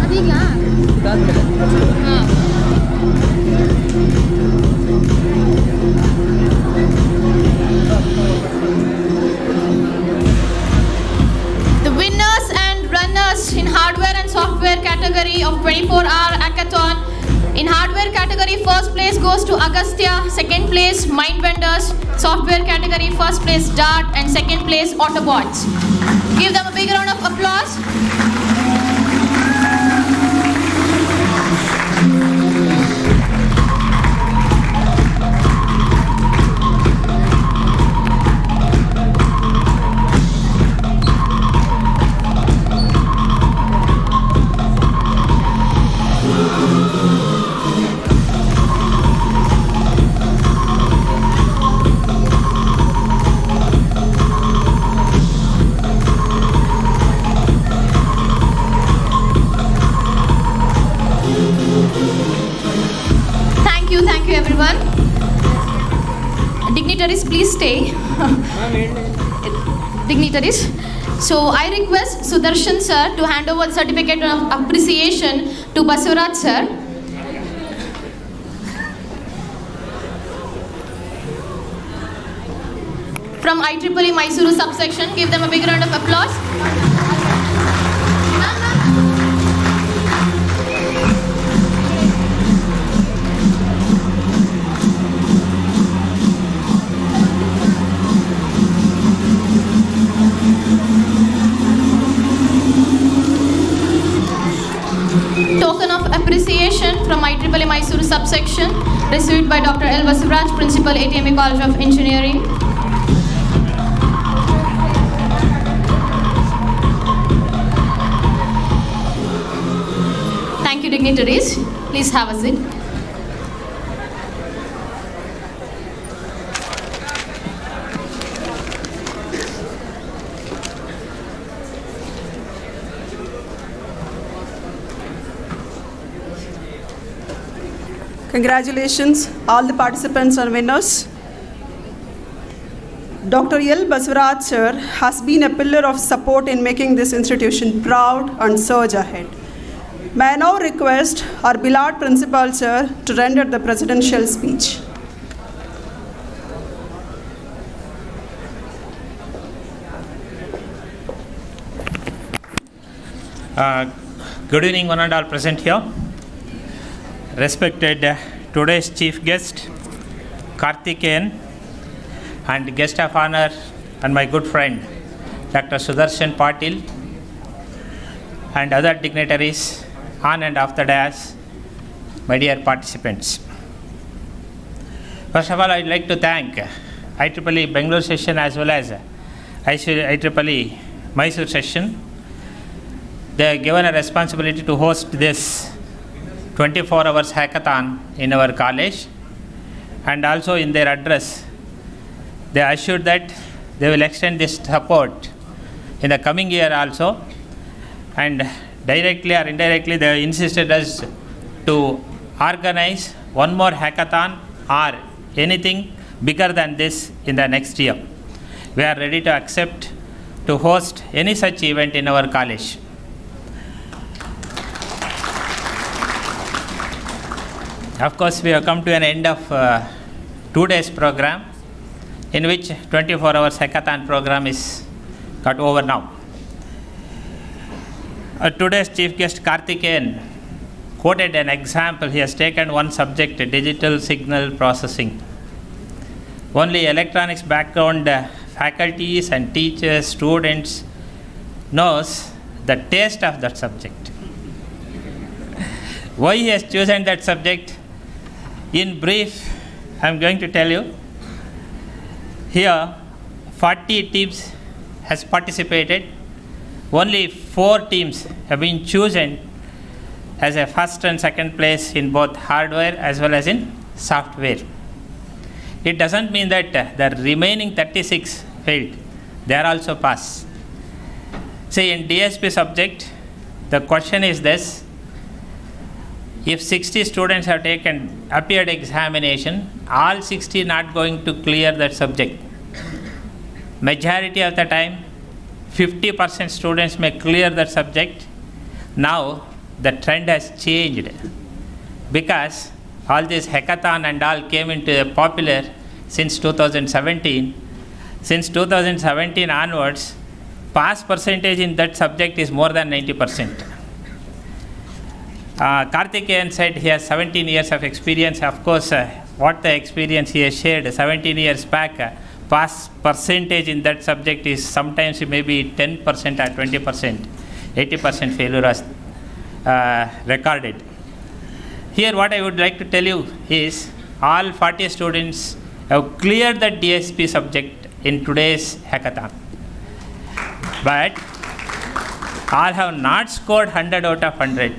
ಅದೀಗ The winners and runners in hardware and software category of 24-hour hackathon. In hardware category, first place goes to Agastya, second place Mindbenders, software category first place DART and second place Autobots. Give them a big round of applause. Thank you everyone. Dignitaries, please stay. Dignitaries. So I request Sudarshan sir to hand over the certificate of appreciation to Basuraj sir. From IEEE Mysuru subsection, give them a big round of applause. Token of appreciation from IEEE Mysuru subsection received by Dr. L. Basuraj, Principal, ATME College of Engineering. Thank you, dignitaries. Please have a seat. Congratulations, all the participants and winners. Dr. L. Baswaraj sir has been a pillar of support in making this institution proud and surge ahead. May I now request our beloved principal sir to render the presidential speech. Good evening, one and all present here. Respected today's chief guest, Karthikeyan, and guest of honor and my good friend, Dr. Sudarshan Patil, and other dignitaries on and off the dais, my dear participants. First of all, I'd like to thank IEEE Bangalore session as well as IEEE Mysore session. They are given a responsibility to host this 24 hours hackathon in our college, and also in their address they assured that they will extend this support in the coming year also, and directly or indirectly they insisted us to organize one more hackathon or anything bigger than this in the next year. We are ready to accept to host any such event in our college. Of course, we have come to an end of 2 days program, in which 24 hours hackathon program is got over now. Today's chief guest Karthikeyan quoted an example. He has taken one subject, digital signal processing. Only electronics background faculties and teachers, students knows the taste of that subject. Why he has chosen that subject? In brief, I am going to tell you. Here, 40 teams has participated. Only 4 teams have been chosen as a first and second place in both hardware as well as in software. It doesn't mean that the remaining 36 failed. They are also passed. See, in DSP subject, the question is this: if 60 students have appeared examination, all 60 not going to clear that subject. Majority of the time, 50% students may clear that subject. Now, the trend has changed because all this hackathon and all came into popular since 2017. Since 2017 onwards, pass percentage in that subject is more than 90%. Karthikeyan said he has 17 years of experience. Of course, what the experience he has shared 17 years back, pass percentage in that subject is sometimes maybe 10% or 20%, 80% failure was recorded. Here what I would like to tell you is all 40 students have cleared the DSP subject in today's hackathon. But all have not scored 100 out of 100.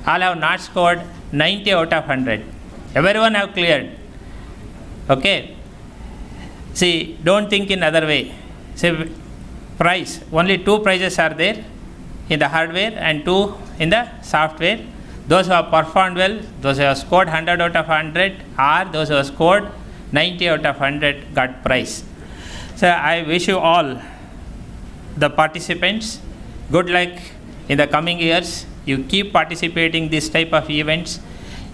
All have not scored 90 out of 100. Everyone have cleared. Okay. See, don't think in other way. See, prize. Only 2 prizes are there in the hardware and 2 in the software. Those who have performed well, those who have scored 100 out of 100, or those who have scored 90 out of 100 got prize. So I wish you all, the participants, good luck in the coming years. You keep participating this type of events.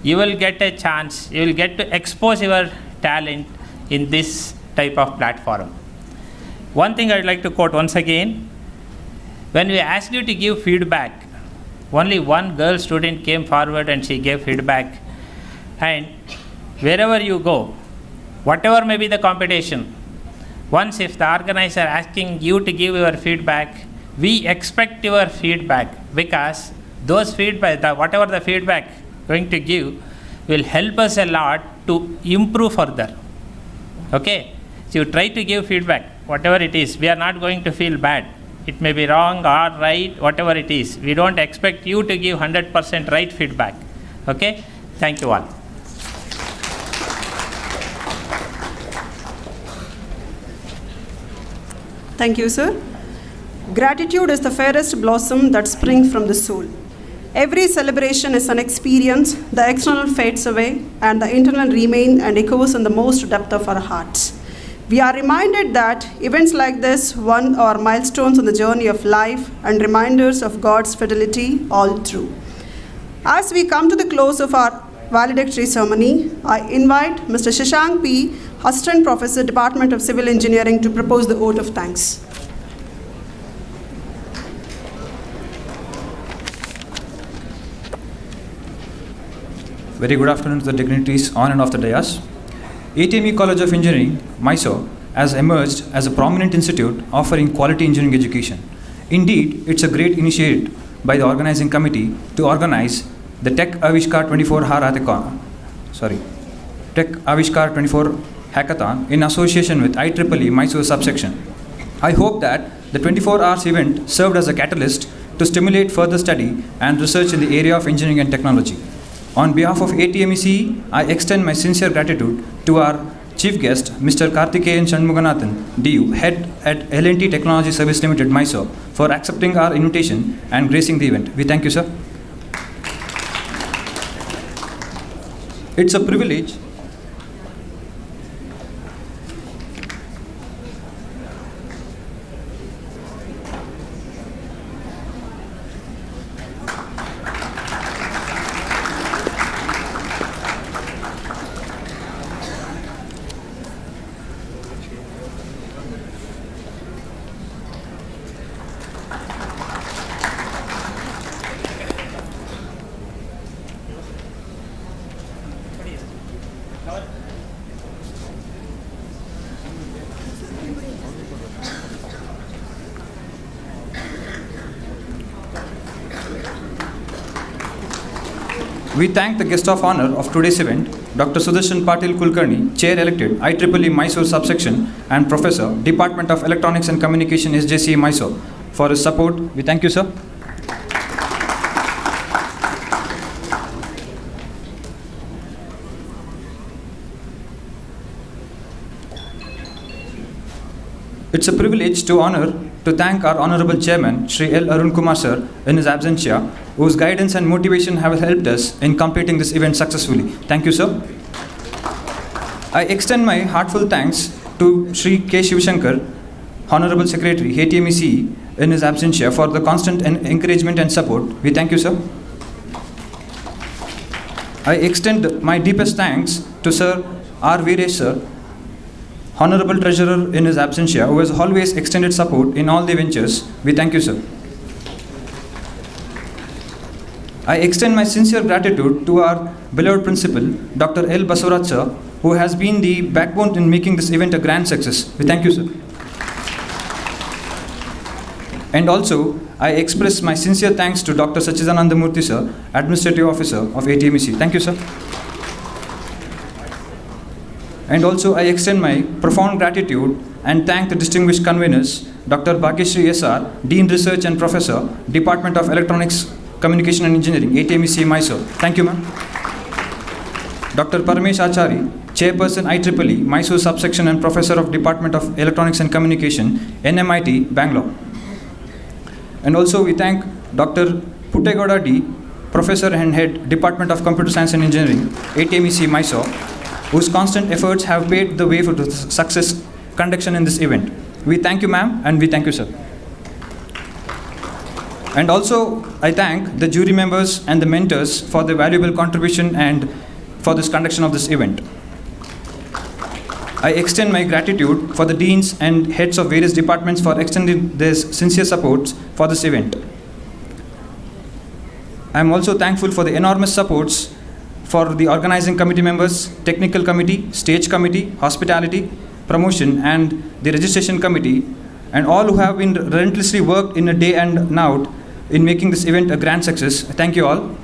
You will get a chance. You will get to expose your talent in this type of platform. One thing I would like to quote once again. When we asked you to give feedback, only one girl student came forward and she gave feedback. And wherever you go, whatever may be the competition, once if the organizer asking you to give your feedback, we expect your feedback, because those feedback, whatever the feedback going to give, will help us a lot to improve further. Okay? So you try to give feedback, whatever it is. We are not going to feel bad. It may be wrong or right, whatever it is. We don't expect you to give 100% right feedback. Okay? Thank you all. Thank you, sir. Gratitude is the fairest blossom that springs from the soul. Every celebration is an experience, the external fades away, and the internal remains and echoes in the most depth of our hearts. We are reminded that events like this are milestones on the journey of life and reminders of God's fidelity all through. As we come to the close of our valedictory ceremony, I invite Mr. Shashank P., Assistant Professor, Department of Civil Engineering, to propose the oath of thanks. Very good afternoon to the dignitaries on and off the dais. ATME College of Engineering, Mysore, has emerged as a prominent institute offering quality engineering education. Indeed, it's a great initiative by the organizing committee to organize the Tech AVISHKAR 24 Hackathon in association with IEEE Mysore subsection. I hope that the 24 hours event served as a catalyst to stimulate further study and research in the area of engineering and technology. On behalf of ATME, I extend my sincere gratitude to our Chief Guest, Mr. Karthikeyan Shanmuganathan, DU, Head at L&T Technology Service Limited, Mysore, for accepting our invitation and gracing the event. We thank you, sir. It's a privilege We thank the guest of honor of today's event, Dr. Sudarshan Patil Kulkarni, Chair Elected, IEEE Mysore Subsection and Professor, Department of Electronics and Communication, SJC Mysore, for his support. We thank you, sir. It's a privilege to thank our Honorable Chairman, Shri L. Arun Kumar Sir, in his absentia, whose guidance and motivation have helped us in completing this event successfully. Thank you, sir. I extend my heartfelt thanks to Shri K. Shivashankar, Honorable Secretary, ATME, in his absentia, for the constant encouragement and support. We thank you, sir. I extend my deepest thanks to Sir R. Veeresh, sir, Honorable Treasurer in his absentia, who has always extended support in all the ventures. We thank you, sir. I extend my sincere gratitude to our beloved principal, Dr. L. Basavaraj, sir, who has been the backbone in making this event a grand success. We thank you, sir. And also, I express my sincere thanks to Dr. Sachidananda Murthy, sir, Administrative Officer of ATME. Thank you, sir. And also, I extend my profound gratitude and thank the distinguished conveners, Dr. Bhagyashree S.R., Dean Research and Professor, Department of Electronics, Communication and Engineering, ATME Mysore. Thank you, ma'am. Dr. Paramesh Achari, Chairperson IEEE, Mysore Subsection and Professor of Department of Electronics and Communication, NMIT, Bangalore. And also, we thank Dr. Puttegoda D., Professor and Head, Department of Computer Science and Engineering, ATME Mysore, whose constant efforts have paved the way for the success conduction in this event. We thank you, ma'am, and we thank you, sir. And also, I thank the jury members and the mentors for their valuable contribution and for this conduction of this event. I extend my gratitude for the deans and heads of various departments for extending their sincere supports for this event. I am also thankful for the enormous supports for the organizing committee members, technical committee, stage committee, hospitality, promotion, and the registration committee, and all who have been relentlessly worked in a day and out in making this event a grand success. Thank you all.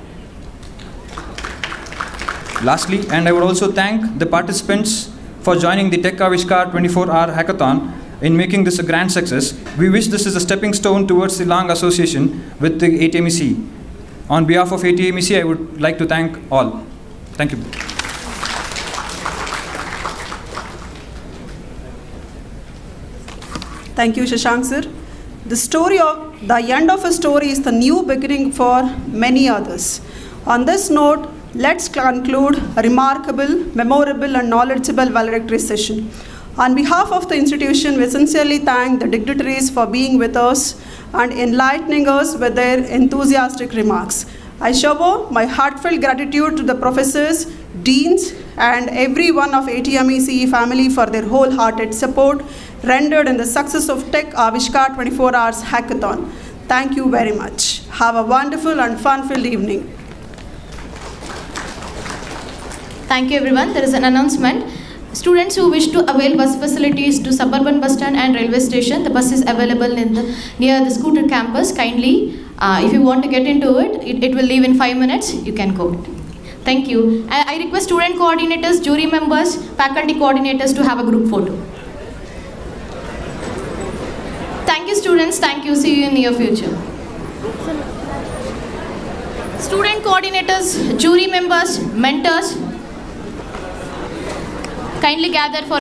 Lastly, and I would also thank the participants for joining the Tech AVISHKAR 24-hour hackathon in making this a grand success. We wish this is a stepping stone towards the long association with the ATME. On behalf of ATME, I would like to thank all. Thank you. Thank you, Shashank sir. The story of the end of a story is the new beginning for many others. On this note, let's conclude a remarkable, memorable, and knowledgeable valedictory session. On behalf of the institution, we sincerely thank the dignitaries for being with us and enlightening us with their enthusiastic remarks. I show my heartfelt gratitude to the professors, deans, and everyone of ATME CE family for their wholehearted support rendered in the success of Tech AVISHKAR 24 Hours Hackathon. Thank you very much. Have a wonderful and fun-filled evening. Thank you everyone. There is an announcement. Students who wish to avail bus facilities to suburban bus stand and railway station, the bus is available near the scooter campus. Kindly, if you want to get into it will leave in 5 minutes. You can go. Thank you. I request student coordinators, jury members, faculty coordinators to have a group photo. Thank you students. Thank you. See you in near future. Student coordinators, jury members, mentors, kindly gather for